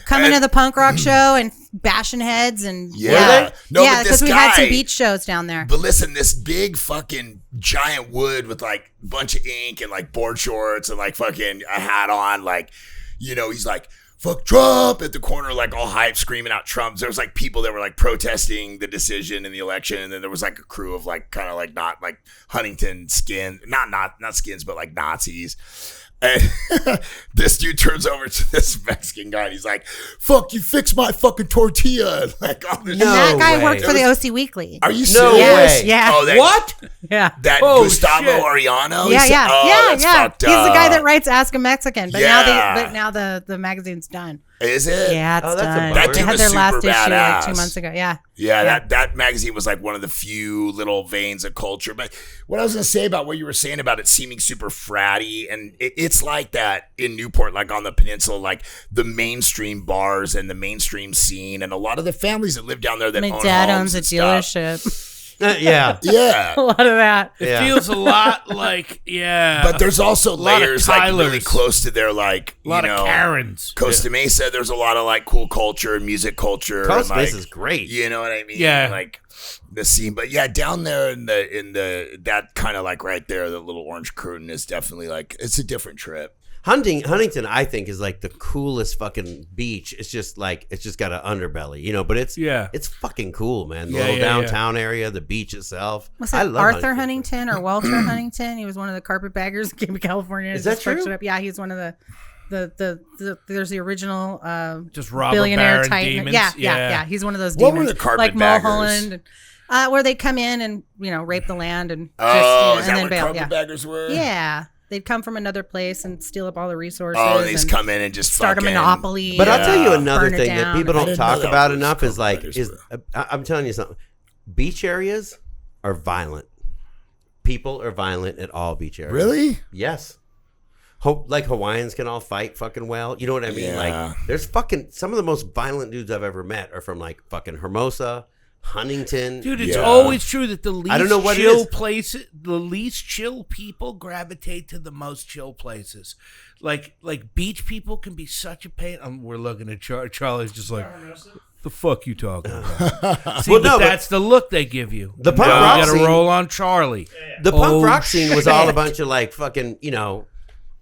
Coming and, to the punk rock show and bashing heads and Yeah. No, but because this we had some guy- beach shows down there. But listen, this big fucking giant wood with like a bunch of ink and like board shorts and like fucking a hat on, like, you know, he's like, fuck Trump at the corner, like all hype, screaming out Trump. There was like people that were like protesting the decision in the election, and then there was like a crew of like kind of like not like Huntington not skins, but like Nazis. And this dude turns over to this Mexican guy and he's like, fuck, you fix my fucking tortilla. Like all this And that No guy way. worked for the OC Weekly. Are you No serious? way. Yeah. Oh, that, What? Yeah. That Oh, Gustavo shit. Arellano? Yeah, He's- yeah, oh, yeah, that's yeah. fucked He's the guy up. that writes Ask a Mexican, but Yeah. now the magazine's done. Is it? Yeah, it's Oh, that's a done. bummer. That They dude had was their last super issue like badass. 2 months ago. Yeah. Yeah, that magazine was like one of the few little veins of culture. But what I was going to say about what you were saying about it seeming super fratty, and it's like that in Newport, like on the peninsula, like the mainstream bars and the mainstream scene, and a lot of the families that live down there that My own dad homes owns a and stuff. dealership. Yeah. Yeah. A lot of that. It Yeah. feels a lot like But there's also lot of layers like really Tylers. close to their like, a lot you know, of Karens. Costa Mesa, there's a lot of like cool culture and music culture. Costa and, like, Mesa's great. You know what I mean? Yeah. Like the scene. But yeah, down there in the that kind of like right there, the little orange curtain is definitely like it's a different trip. Huntington, I think, is like the coolest fucking beach. It's just got an underbelly, you know. But it's fucking cool, man. The little downtown area, the beach itself. Was it I love Arthur Huntington or Walter Huntington? He was one of the carpetbaggers that came to California. Is that Just fucked true? it up. Yeah, he's one of the there's the original Just robber billionaire baron type. demons. Yeah. He's one of those What demons. were the like carpetbaggers? Mulholland, where they come in and rape the land and just, Oh, is and that then what bail. Yeah. carpetbaggers were? Yeah. They'd come from another place and steal up all the resources. Oh, they just and come in and just start a fucking monopoly. But I'll tell you Yeah. another Burn it thing that down. people I don't didn't talk know that about was enough is like carpetbaggers I'm telling you something. Beach areas are violent. People are violent at all beach areas. Really? Yes. Like Hawaiians can all fight fucking well. You know what I mean? Yeah. Like there's fucking some of the most violent dudes I've ever met are from like fucking Hermosa, Huntington. Dude, it's Yeah. always true that the least I don't know what it chill is. places, the least chill people gravitate to the most chill places. Like beach people can be such a pain. We're looking at Charlie's just like, the fuck you talking about? See, Well, but no, but- that's the look they give you. The punk Now rock you gotta scene- roll on Charlie. The punk Oh, rock scene was all a shit. bunch of like fucking,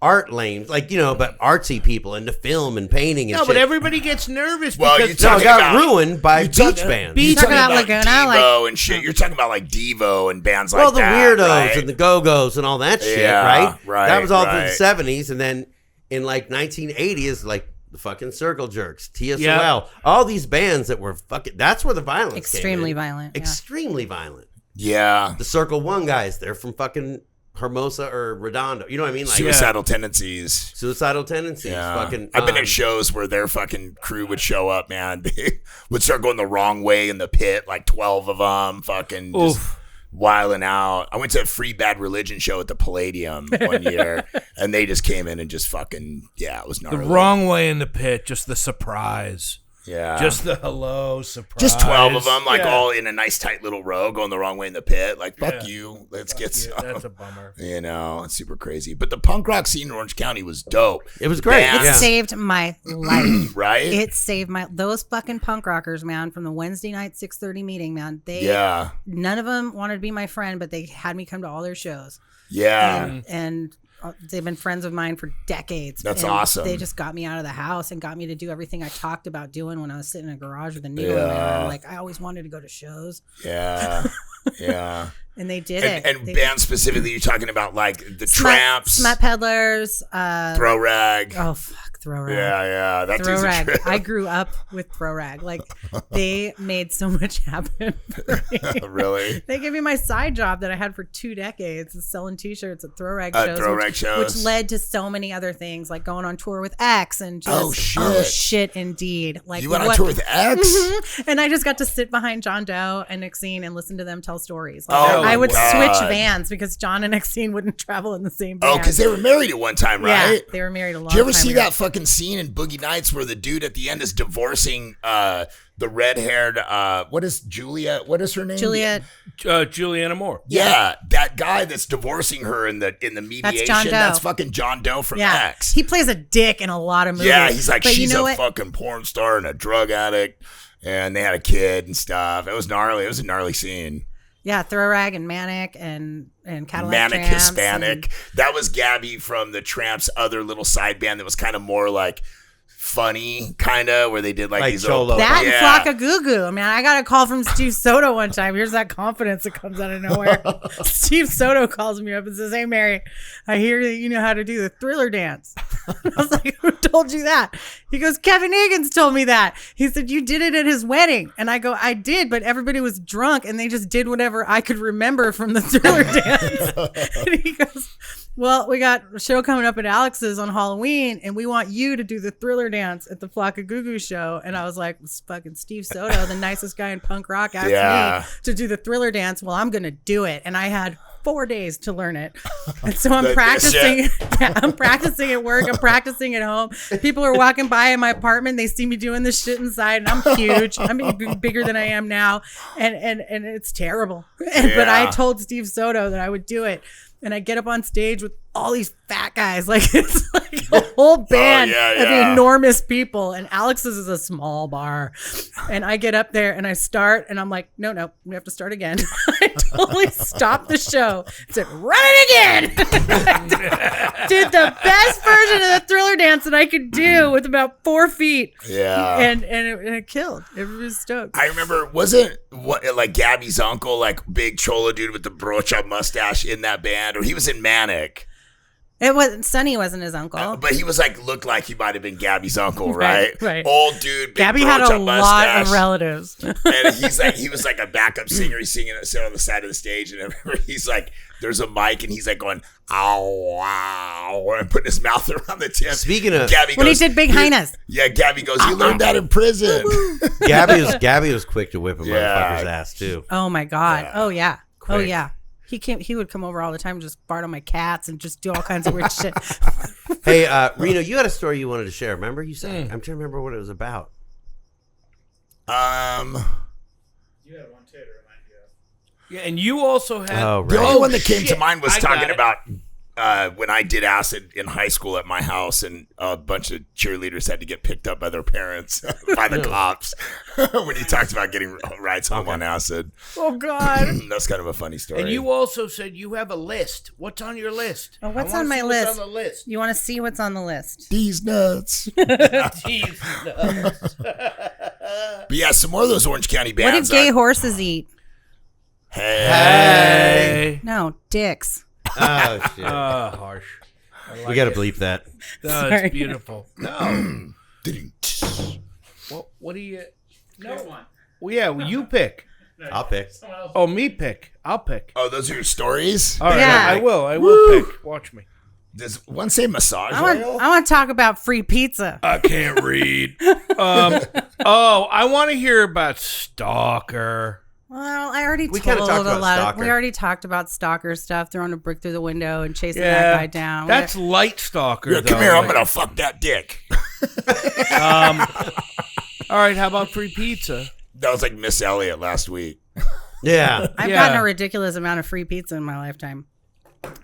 art lanes, like, but artsy people into film and painting and No, shit. but everybody gets nervous Well, because you No, talking it got about- ruined by you beach talking- bands. Beach- You're talking about about Laguna, Devo like- and shit. You're talking about like Devo and bands like Well, the that. weirdos right? and the go-go's and all that shit, Yeah, right? right, That was all right. through the 70s, and then in like 1980s, like the fucking Circle Jerks, TSOL, Yeah. all these bands that were fucking. That's where the violence Extremely came in. violent. Yeah. Extremely violent. Yeah. The Circle One guys, they're from fucking Hermosa or Redondo. You know what I mean? Like Suicidal tendencies. Suicidal tendencies. Yeah. Fucking. I've been at shows where their fucking crew would show up, man. They would start going the wrong way in the pit, like 12 of them, fucking just wilding out. I went to a Free Bad Religion show at the Palladium one year, and they just came in and just fucking, it was gnarly. The wrong way in the pit, just the surprise. Yeah. Just the hello surprise. Just 12 of them, like all in a nice tight little row going the wrong way in the pit. Like, fuck you. Let's get some. That's a bummer. You know, it's super crazy. But the punk rock scene in Orange County was dope. It was great. It saved my life. Right? It saved those fucking punk rockers, man, from the Wednesday night 6:30 meeting, man. None of them wanted to be my friend, but they had me come to all their shows. Yeah. And they've been friends of mine for decades. That's and awesome. They just got me out of the house and got me to do everything I talked about doing when I was sitting in a garage with a needle in my arm. Like, I always wanted to go to shows. Yeah. Yeah. And they did it. And bands specifically, you're talking about like the Tramps, Smut Peddlers, Throw Rag. Oh fuck, Throw Rag. Yeah. That Throw dude's a Rag. trip. I grew up with Throw Rag. Like, they made so much happen for me. Really? They gave me my side job that I had for 2 decades, is selling T-shirts at Throw Rag shows, which led to so many other things, like going on tour with X and just oh shit indeed. Like, you went on tour with X? Mm-hmm. And I just got to sit behind John Doe and Exene and listen to them tell stories. Like, I would switch vans because John and Exene wouldn't travel in the same van. Oh, because they were married at one time, right? Yeah, they were married a long time. Did you ever see ago. that fucking scene in Boogie Nights where the dude at the end is divorcing the red-haired what is her name? Juliana Moore. Yeah, that guy that's divorcing her in the mediation. That's John Doe. That's fucking John Doe from X. He plays a dick in a lot of movies. Yeah, he's like, but she's a fucking porn star and a drug addict, and they had a kid and stuff. It was gnarly. It was a gnarly scene. Yeah, Throw Rag and Manic and Cadillac Manic Tramps Hispanic. That was Gabby from the Tramps' other little side band that was kind of more like funny, kind of, where they did like these Cholo. That and Flocka Goo Goo. Man, I got a call from Steve Soto one time. Here's that confidence that comes out of nowhere. Steve Soto calls me up and says, "Hey, Mary, I hear that you know how to do the Thriller dance." I was like, "Who told you that?" He goes, "Kevin Higgins told me that." He said, "You did it at his wedding." And I go, "I did, but everybody was drunk and they just did whatever I could remember from the Thriller dance." And he goes, "Well, we got a show coming up at Alex's on Halloween, and we want you to do the Thriller dance at the Flocka Goo Goo show." And I was like, "Fucking Steve Soto, the nicest guy in punk rock, asked me to do the Thriller dance. Well, I'm going to do it." And I had 4 days to learn it. And so I'm practicing. Yeah, I'm practicing at work. I'm practicing at home. People are walking by in my apartment. They see me doing this shit inside, and I'm huge. I'm bigger than I am now. And it's terrible. But I told Steve Soto that I would do it. And I get up on stage with all these fat guys. Like, it's like a whole band of enormous people. And Alex's is a small bar. And I get up there and I start and I'm like, no, we have to start again. I totally stopped the show. Said, "Run it again." Did the best version of the Thriller dance that I could do with about 4 feet. Yeah. And it killed. Everybody was stoked. I remember, wasn't like Gabby's uncle, like big cholo dude with the brocha mustache in that band? Or he was in Manic. It wasn't Sonny, wasn't his uncle, but he was like looked like he might have been Gabby's uncle, right? Right. Old dude. Big Gabby had a mustache. lot of relatives, and he was like a backup singer. He's sitting on the side of the stage, and I remember he's like, there's a mic, and he's like going, "Ow, wow," and putting his mouth around the tip. Speaking of Gabby, when he did Big Hyenas. Yeah, Gabby goes, "You learned that in prison." Gabby was quick to whip a motherfucker's ass too. Oh my god! Yeah. Oh yeah! Quick. Oh yeah! He would come over all the time and just fart on my cats and just do all kinds of weird shit. Hey, Reno, you had a story you wanted to share. Remember? You said, I'm trying to remember what it was about. You had one too to remind you of. Yeah, and you also had The only one that came to mind was talking about when I did acid in high school at my house, and a bunch of cheerleaders had to get picked up by their parents by the cops when he talked about getting rides home on acid. Oh God! That's kind of a funny story. And you also said you have a list. What's on your list? Oh, what's I wanna on my see list? What's on the list? You want to see what's on the list? These nuts. These nuts. But yeah, some more of those Orange County bands. What did gay horses eat? Hey. No, dicks. Oh shit! Harsh. We got to bleep that. No, Sorry. it's beautiful. No. What do you? No. Pick one. Well, yeah, you pick. I'll pick. Oh, me pick. I'll pick. Oh, those are your stories? All right, Yeah. I will pick. Watch me. Does one say massage I oil? want to talk about free pizza. I can't read. I want to hear about Stalker. Well, I already We kinda told talked a about lot. Stalker. We already talked about Stalker stuff, throwing a brick through the window and chasing Yeah, that guy down. that's light Stalker. Here, though. come here. I'm going to fuck that dick. All right, how about free pizza? That was like Miss Elliott last week. Yeah. I've Yeah. gotten a ridiculous amount of free pizza in my lifetime.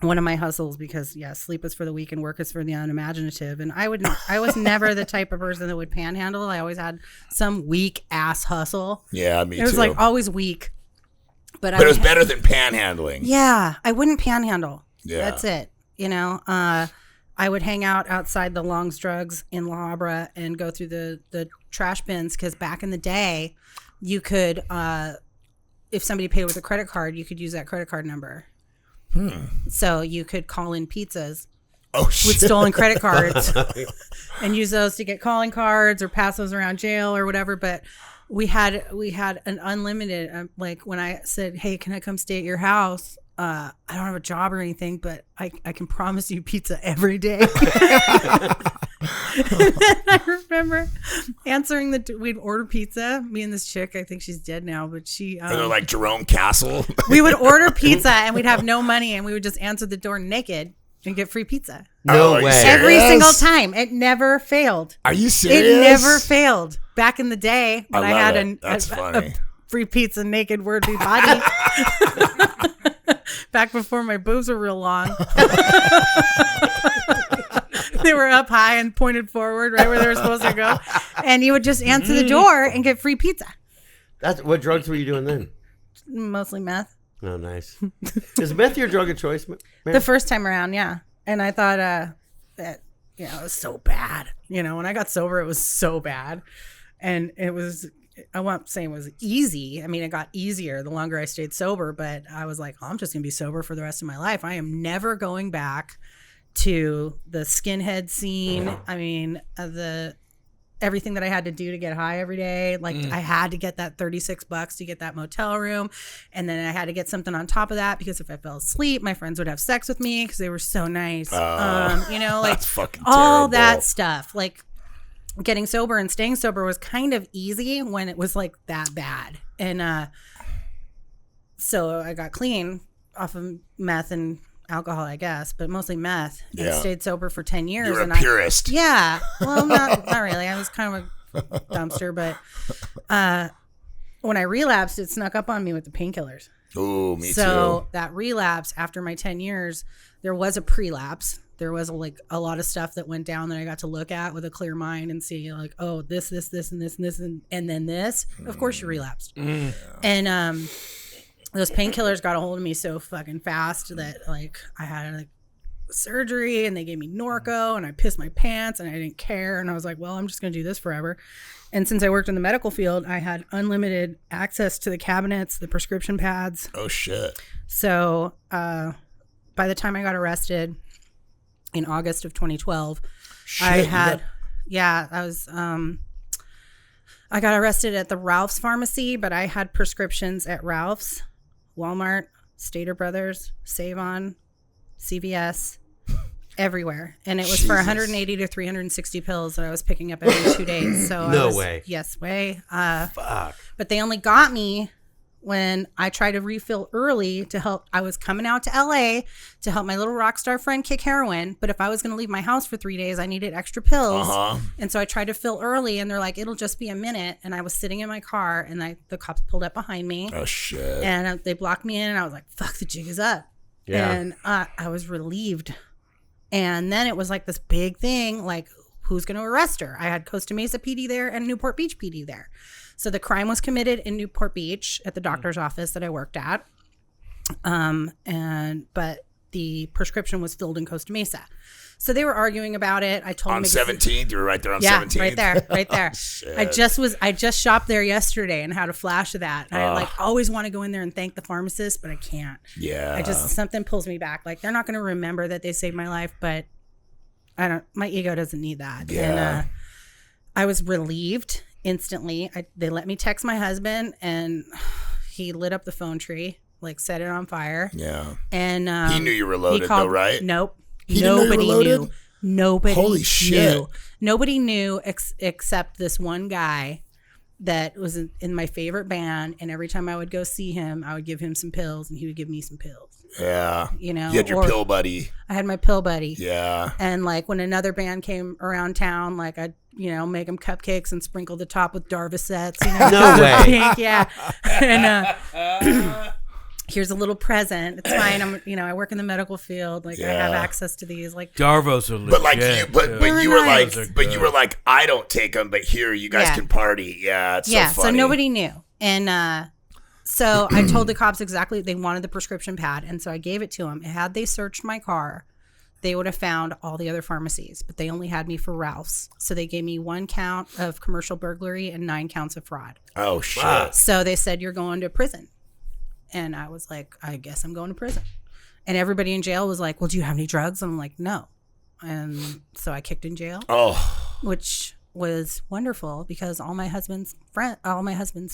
One of my hustles, because sleep is for the weak and work is for the unimaginative. And I was never the type of person that would panhandle. I always had some weak ass hustle. Yeah, me too. It was like always weak. But it was better than panhandling. Yeah, I wouldn't panhandle. Yeah. That's it. You know, I would hang out outside the Long's Drugs in La Habra and go through the trash bins, because back in the day, you could, if somebody paid with a credit card, you could use that credit card number. So you could call in pizzas with stolen credit cards and use those to get calling cards or pass those around jail or whatever. But we had an unlimited, like when I said, hey, can I come stay at your house? I don't have a job or anything, but I can promise you pizza every day. And then I remember answering we'd order pizza. Me and this chick, I think she's dead now, but she. And they're like Jerome Castle. We would order pizza and we'd have no money, and we would just answer the door naked and get free pizza. No are you way. serious? Every single time. It never failed. Are you serious? It never failed. Back in the day when I love had it. That's funny. a free pizza naked worthy body. Back before my boobs were real long. They were up high and pointed forward right where they were supposed to go. And you would just answer the door and get free pizza. What drugs were you doing then? Mostly meth. Oh, nice. Is meth your drug of choice, man? The first time around, yeah. And I thought that, it was so bad. When I got sober, it was so bad. And it was, I won't say it was easy. I mean, it got easier the longer I stayed sober, but I was like, I'm just going to be sober for the rest of my life. I am never going back to the skinhead scene. I mean, everything that I had to do to get high every day. Like I had to get that $36 to get that motel room. And then I had to get something on top of that, because if I fell asleep, my friends would have sex with me because they were so nice. Like that's fucking all terrible. that stuff. Like getting sober and staying sober was kind of easy when it was like that bad. And so I got clean off of meth and alcohol, I guess, but mostly meth. Yeah. And stayed sober for 10 years. You're a purist. Yeah. Well, not really. I was kind of a dumpster, but when I relapsed, it snuck up on me with the painkillers. Oh, me too. So that relapse after my 10 years, there was a prelapse. There was like a lot of stuff that went down that I got to look at with a clear mind and see like, oh, this, and this, and this, and then this. Of course you relapsed. And those painkillers got a hold of me so fucking fast that like I had like surgery and they gave me Norco and I pissed my pants and I didn't care. And I was like, well, I'm just going to do this forever. And since I worked in the medical field, I had unlimited access to the cabinets, the prescription pads. Oh, shit. So by the time I got arrested in August of 2012, I got arrested at the Ralph's pharmacy, but I had prescriptions at Ralph's, Walmart, Stater Brothers, Save-On, CVS, everywhere. And it was for 180 to 360 pills that I was picking up every 2 days. So No way. Yes, way. Fuck. But they only got me when I tried to refill early to help. I was coming out to LA to help my little rock star friend kick heroin. But if I was going to leave my house for 3 days, I needed extra pills. And so I tried to fill early and they're like, it'll just be a minute. And I was sitting in my car and the cops pulled up behind me. Oh, shit. And they blocked me in and I was like, fuck, the jig is up. Yeah. And I was relieved. And then it was like this big thing, like who's going to arrest her? I had Costa Mesa PD there and Newport Beach PD there. So the crime was committed in Newport Beach at the doctor's office that I worked at. But the prescription was filled in Costa Mesa. So they were arguing about it. I told on them 17th, you were right there on 17th. Yeah, right there. Shit. I just shopped there yesterday and had a flash of that. And I always want to go in there and thank the pharmacist, but I can't. Yeah. Something pulls me back. Like they're not going to remember that they saved my life, but my ego doesn't need that. Yeah. And I was relieved instantly. They let me text my husband and he lit up the phone tree, like set it on fire. Yeah. And he knew you were loaded, though, right? Nope. He didn't know you were loaded? Nobody. Holy shit. Knew. Nobody knew except this one guy that was in my favorite band, and every time I would go see him, I would give him some pills, and he would give me some pills. Yeah. You know, you had your pill buddy. I had my pill buddy. Yeah. And like when another band came around town, like I'd, you know, make them cupcakes and sprinkle the top with Darvocets. You know, no way. Pink, yeah. And here's a little present. It's fine. I work in the medical field. Like I have access to these. Like Darvos are legit. But like you were like, I don't take them, but here you guys can party. Yeah. It's so funny. So nobody knew. And so I told the cops exactly, they wanted the prescription pad. And so I gave it to them. Had they searched my car, they would have found all the other pharmacies, but they only had me for Ralph's. So they gave me 1 count of commercial burglary and 9 counts of fraud. Oh, shit. So they said, you're going to prison. And I was like, I guess I'm going to prison. And everybody in jail was like, well, do you have any drugs? And I'm like, no. And so I kicked in jail. Which was wonderful because all my husband's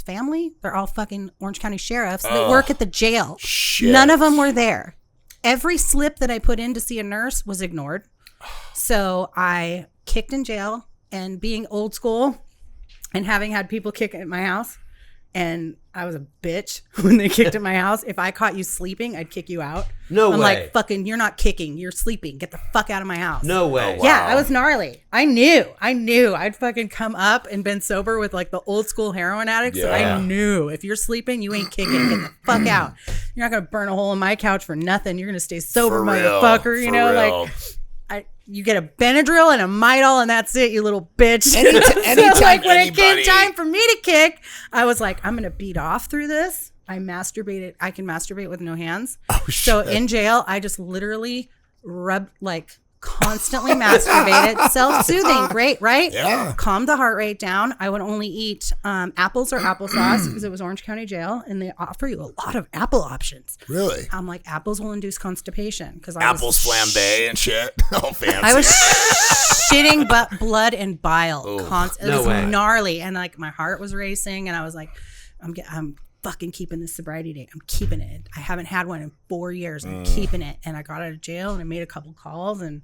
family, they're all fucking Orange County sheriffs that work at the jail. Shit. None of them were there. Every slip that I put in to see a nurse was ignored. So I kicked in jail, and being old school and having had people kick at my house, and I was a bitch when they kicked at my house. If I caught you sleeping, I'd kick you out. No way. I'm like, fucking, you're not kicking. You're sleeping. Get the fuck out of my house. No way. Oh, yeah, I was gnarly. I knew. I'd fucking come up and been sober with like the old school heroin addicts. Yeah. And I knew if you're sleeping, you ain't kicking. Get the fuck out. You're not going to burn a hole in my couch for nothing. You're going to stay sober, motherfucker. You know, like... You get a Benadryl and a Midol, and that's it, you little bitch. Anytime, so like when it came time for me to kick, I was like, I'm gonna beat off through this. I can masturbate with no hands. Oh, shit. So in jail, I just literally constantly masturbated. Self-soothing, great, right? Yeah. Calmed the heart rate down. I would only eat apples or applesauce because it was Orange County Jail, and they offer you a lot of apple options. Really? I'm like, apples will induce constipation because apples flambe and shit. Oh, fancy. I was shitting blood and bile. It was way. gnarly, and like my heart was racing, and I was like, I'm fucking keeping this sobriety date. I'm keeping it. I haven't had one in 4 years. I'm keeping it. And I got out of jail, and I made a couple calls, and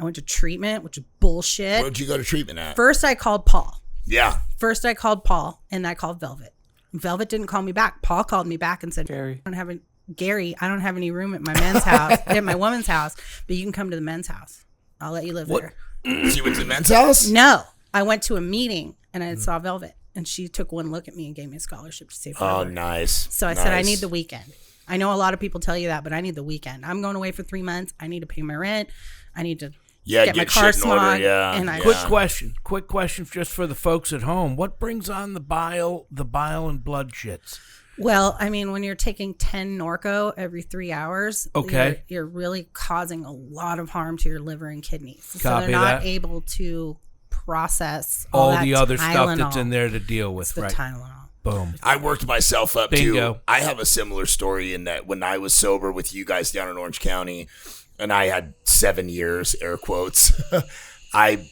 I went to treatment, which is bullshit. Where'd you go to treatment at? First, I called Paul. Yeah. And I called Velvet. Velvet didn't call me back. Paul called me back and said, Gary, I don't have any room at my men's house, at my woman's house, but you can come to the men's house. I'll let you live there. So you went to the men's house? No. I went to a meeting, and I saw Velvet, and she took one look at me and gave me a scholarship to save her. Oh, nice. So I said, I need the weekend. I know a lot of people tell you that, but I need the weekend. I'm going away for 3 months. I need to pay my rent. I need to get my car smogged. Quick question just for the folks at home. What brings on the bile and blood shits? Well, I mean, when you're taking 10 Norco every 3 hours, you're really causing a lot of harm to your liver and kidneys. So they're not able to process all the other Tylenol. stuff that's in there to deal with, it's right? The Tylenol. Boom. I worked myself up Bingo. too. I have a similar story in that when I was sober with you guys down in Orange County, and I had 7 years, air quotes, I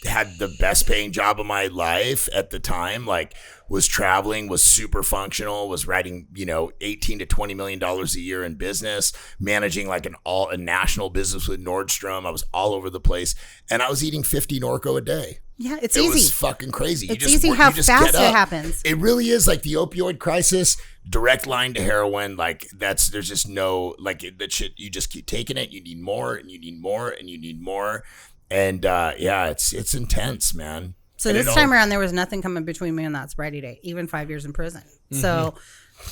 had the best paying job of my life at the time. Like, was traveling, was super functional, was writing, $18 to $20 million a year in business, managing like a national business with Nordstrom. I was all over the place, and I was eating 50 Norco a day. Yeah, it's easy. It was fucking crazy. It's easy how fast it happens. It really is like the opioid crisis, direct line to heroin. Like there's just no, like that shit. You just keep taking it. You need more and you need more and you need more. And it's intense, man. So this time around, there was nothing coming between me and that sobriety date, even 5 years in prison. Mm-hmm. So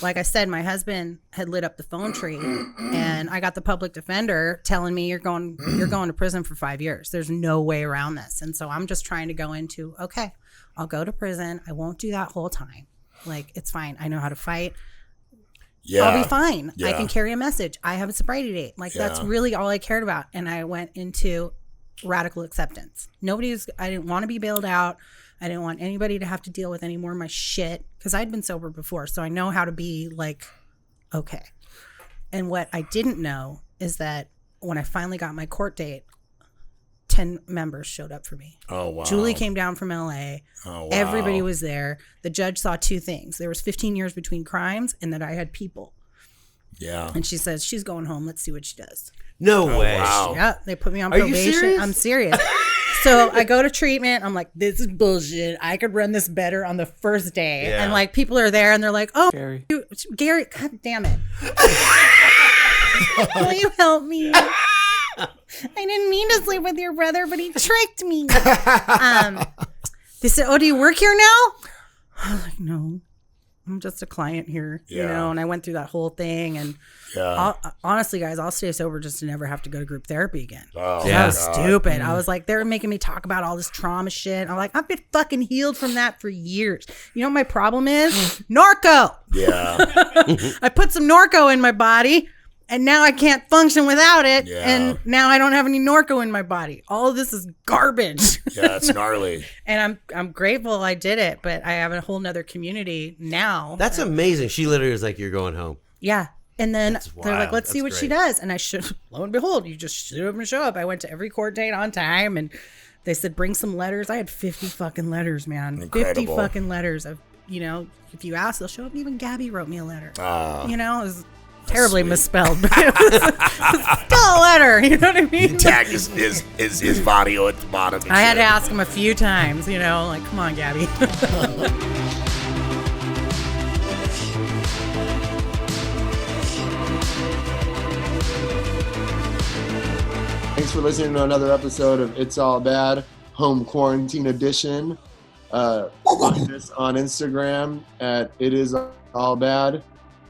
like I said, my husband had lit up the phone tree, and I got the public defender telling me you're going to prison for 5 years. There's no way around this. And so I'm just trying to go into, okay, I'll go to prison. I won't do that whole time. Like, it's fine. I know how to fight. Yeah. I'll be fine. Yeah. I can carry a message. I have a sobriety date. Like, that's really all I cared about. And I went into radical acceptance. I didn't want to be bailed out. I didn't want anybody to have to deal with any more of my shit because I'd been sober before. So I know how to be like, okay. And what I didn't know is that when I finally got my court date, 10 members showed up for me. Oh, wow. Julie came down from LA. Oh, wow. Everybody was there. The judge saw two things. There was 15 years between crimes and that I had people. Yeah. And she says, she's going home. Let's see what she does. No way. Wow. Yeah, they put me on Are you probation. serious? I'm serious. So I go to treatment. I'm like, this is bullshit. I could run this better on the first day. Yeah. And like people are there and they're like, oh, Gary. Gary, God damn it. Will you help me? I didn't mean to sleep with your brother, but he tricked me. They said, oh, do you work here now? I was like, no, I'm just a client here, you know, and I went through that whole thing. And honestly, guys, I'll stay sober just to never have to go to group therapy again. Oh, That was stupid. I was like, they're making me talk about all this trauma shit. I'm like, I've been fucking healed from that for years. You know what my problem is? Narco. Yeah. I put some Norco in my body. And now I can't function without it. Yeah. And now I don't have any Norco in my body. All of this is garbage. Yeah, it's gnarly. And I'm grateful I did it, but I have a whole nother community now. That's amazing. She literally was like, you're going home. Yeah. And then That's they're like, wild. let's see That's what she great. does. And I should, lo and behold, you just show up. I went to every court date on time and they said, bring some letters. I had 50 fucking letters, man. Incredible. 50 fucking letters of, you know, if you ask, they'll show up. Even Gabby wrote me a letter. You know, it was terribly misspelled, but it was still a letter. You know what I mean? He tagged his body at the bottom. I had to ask him a few times, you know, like, come on, Gabby. Thanks for listening to another episode of It's All Bad, Home Quarantine Edition. Find us on Instagram at It Is All Bad.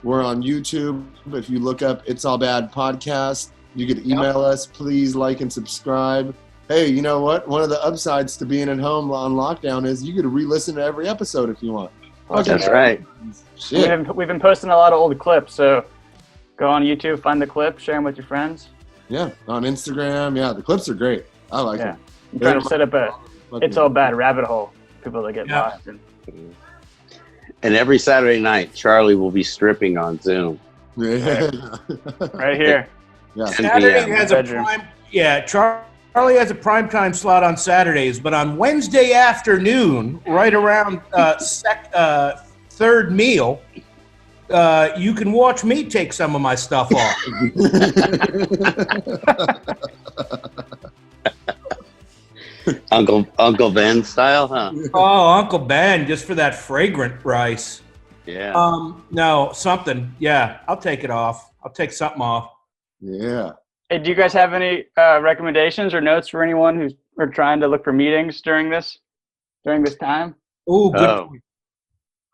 We're on YouTube. If you look up It's All Bad Podcast, you could email us. Please like and subscribe. Hey, you know what? One of the upsides to being at home on lockdown is you could re-listen to every episode if you want. That's right. Shit. We've been posting a lot of old clips, so go on YouTube, find the clip, share them with your friends. Yeah, on Instagram. Yeah, the clips are great. I like them. I'm trying to set up a It's All Bad rabbit hole. People that get lost. And every Saturday night, Charlie will be stripping on Zoom. Yeah. Right here. Yeah. Saturday has a Bedroom. Charlie has a prime time slot on Saturdays, but on Wednesday afternoon, right around third meal, you can watch me take some of my stuff off. Uncle Ben style, huh? Oh, Uncle Ben, just for that fragrant rice. Yeah. No, something. Yeah, I'll take it off. I'll take something off. Yeah. Hey, do you guys have any recommendations or notes for anyone who's trying to look for meetings during this time? Ooh, good. Oh.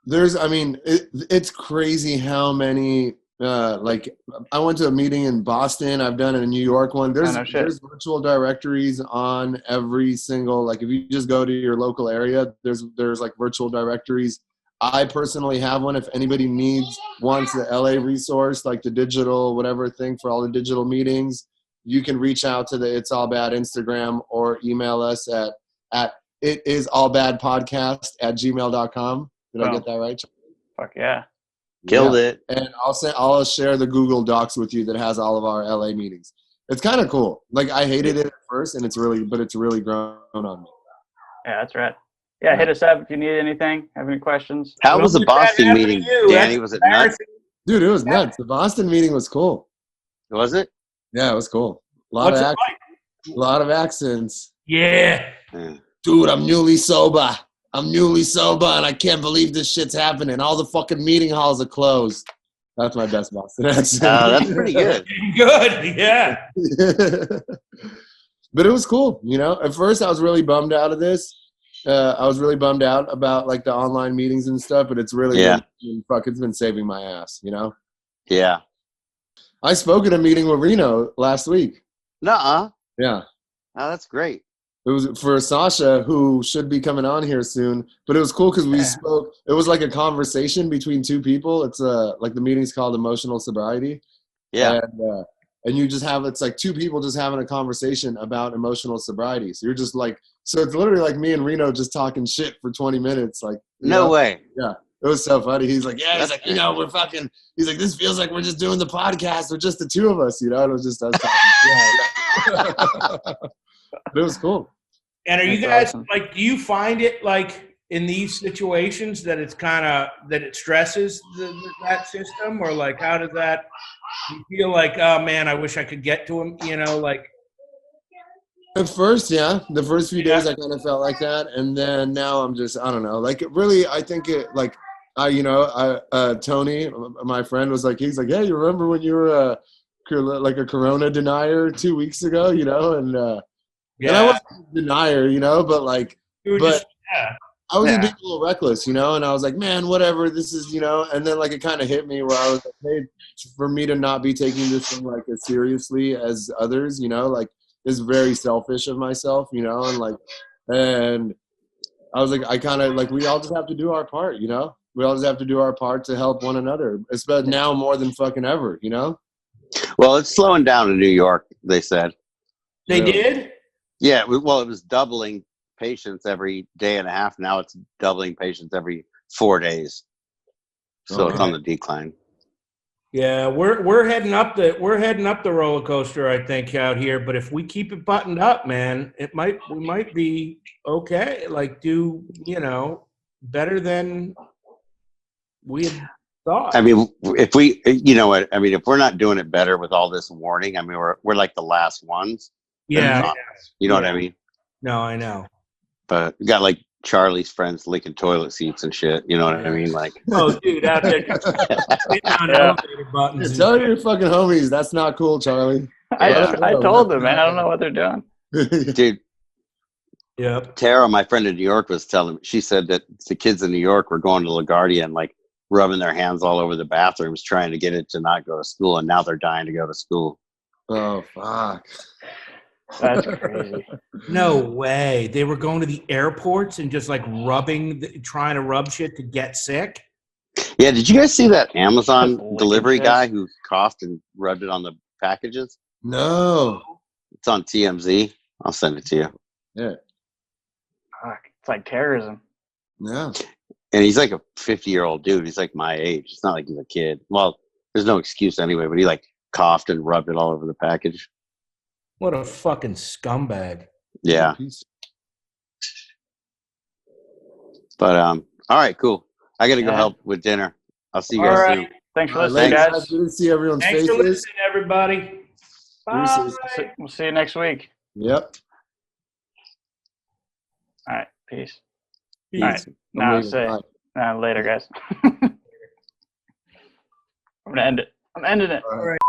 It's crazy how many, like, I went to a meeting in Boston. I've done a New York one. There's virtual directories on every single, like, if you just go to your local area, there's like virtual directories. I personally have one. If anybody wants the LA resource, like the digital, whatever thing for all the digital meetings, you can reach out to the It's All Bad Instagram or email us at itisalbadpodcast@gmail.com. Did I get that right? Fuck yeah. Killed it. And I'll share the Google Docs with you that has all of our LA meetings. It's kind of cool. Like, I hated it at first, and it's really grown on me. Yeah, that's right. Yeah, hit us up if you need anything, have any questions. How was the Boston meeting, Danny? Was it nuts? Dude, it was nuts. The Boston meeting was cool. Was it? Yeah, it was cool. A What's it like? lot of accents. Yeah. Dude, I'm newly sober, and I can't believe this shit's happening. All the fucking meeting halls are closed. That's my best Boston accent. Oh, that's pretty good. Good, yeah. But it was cool, you know. At first, I was really bummed out of this. I was really bummed out about, like, the online meetings and stuff, but it's really it's been saving my ass, you know? Yeah. I spoke at a meeting with Reno last week. Nuh-uh. Yeah. Oh, that's great. It was for Sasha, who should be coming on here soon. But it was cool because we spoke. It was like a conversation between two people. It's like the meeting's called Emotional Sobriety. Yeah. And you just have, it's like two people just having a conversation about emotional sobriety. So you're just like, so it's literally like me and Reno just talking shit for 20 minutes. Like, No way. Yeah. It was so funny. He's like, yeah, he's like, you know, we're fucking, he's like, this feels like we're just doing the podcast with just the two of us, you know? And it was just us talking. But it was cool. And are you That's guys awesome. like? Do you find it like in these situations that it's kind of that it stresses that system, or like how does that? You feel like, oh man, I wish I could get to him. You know, like. At first, yeah. The first few days I kind of felt like that. And then now I'm just, I don't know. Like, really, I think it, like, Tony, my friend, was like, he's like, hey, you remember when you were like a Corona denier 2 weeks ago, you know? And I wasn't a denier, you know, but like, I was just being a little reckless, you know? And I was like, man, whatever, this is, you know? And then, like, it kind of hit me where I was like, hey, for me to not be taking this thing, like, as seriously as others, you know? Like, is very selfish of myself, you know, and I was like, I kind of like, we all just have to do our part, you know, we all just have to do our part to help one another, especially now more than fucking ever, you know. Well, it's slowing down in New York, they said. They did? Yeah, well, it was doubling patients every day and a half. Now it's doubling patients every 4 days. So it's on the decline. Yeah, we're heading up the roller coaster, I think, out here. But if we keep it buttoned up, man, we might be okay. Like, do better than we had thought. I mean, if we, if we're not doing it better with all this warning, I mean, we're like the last ones. Yeah, you know what I mean. No, I know. But we got like Charlie's friends licking toilet seats and shit. You know what I mean? Like, oh, dude, out there hitting on elevator buttons. Tell your fucking homies that's not cool, Charlie. I told them, man. I don't know what they're doing. Dude. Yep. Tara, my friend in New York, was telling me. She said that the kids in New York were going to LaGuardia and like rubbing their hands all over the bathrooms, trying to get it to not go to school, and now they're dying to go to school. Oh fuck. That's crazy. No way. They were going to the airports and just like trying to rub shit to get sick. Yeah. Did you guys see that Amazon delivery guy who coughed and rubbed it on the packages? No. It's on TMZ. I'll send it to you. Yeah. Fuck. It's like terrorism. Yeah. And he's like a 50-year-old dude. He's like my age. It's not like he's a kid. Well, there's no excuse anyway, but he like coughed and rubbed it all over the package. What a fucking scumbag. Yeah. But all right, cool. I gotta go help with dinner. I'll see you guys soon. Thanks for listening, guys. Good to see everyone's Thanks faces. for listening, everybody. Bye. We'll see you next week. Yep. All right. Peace. Peace. All right. Now, later, guys. I'm gonna end it. I'm ending it. All right.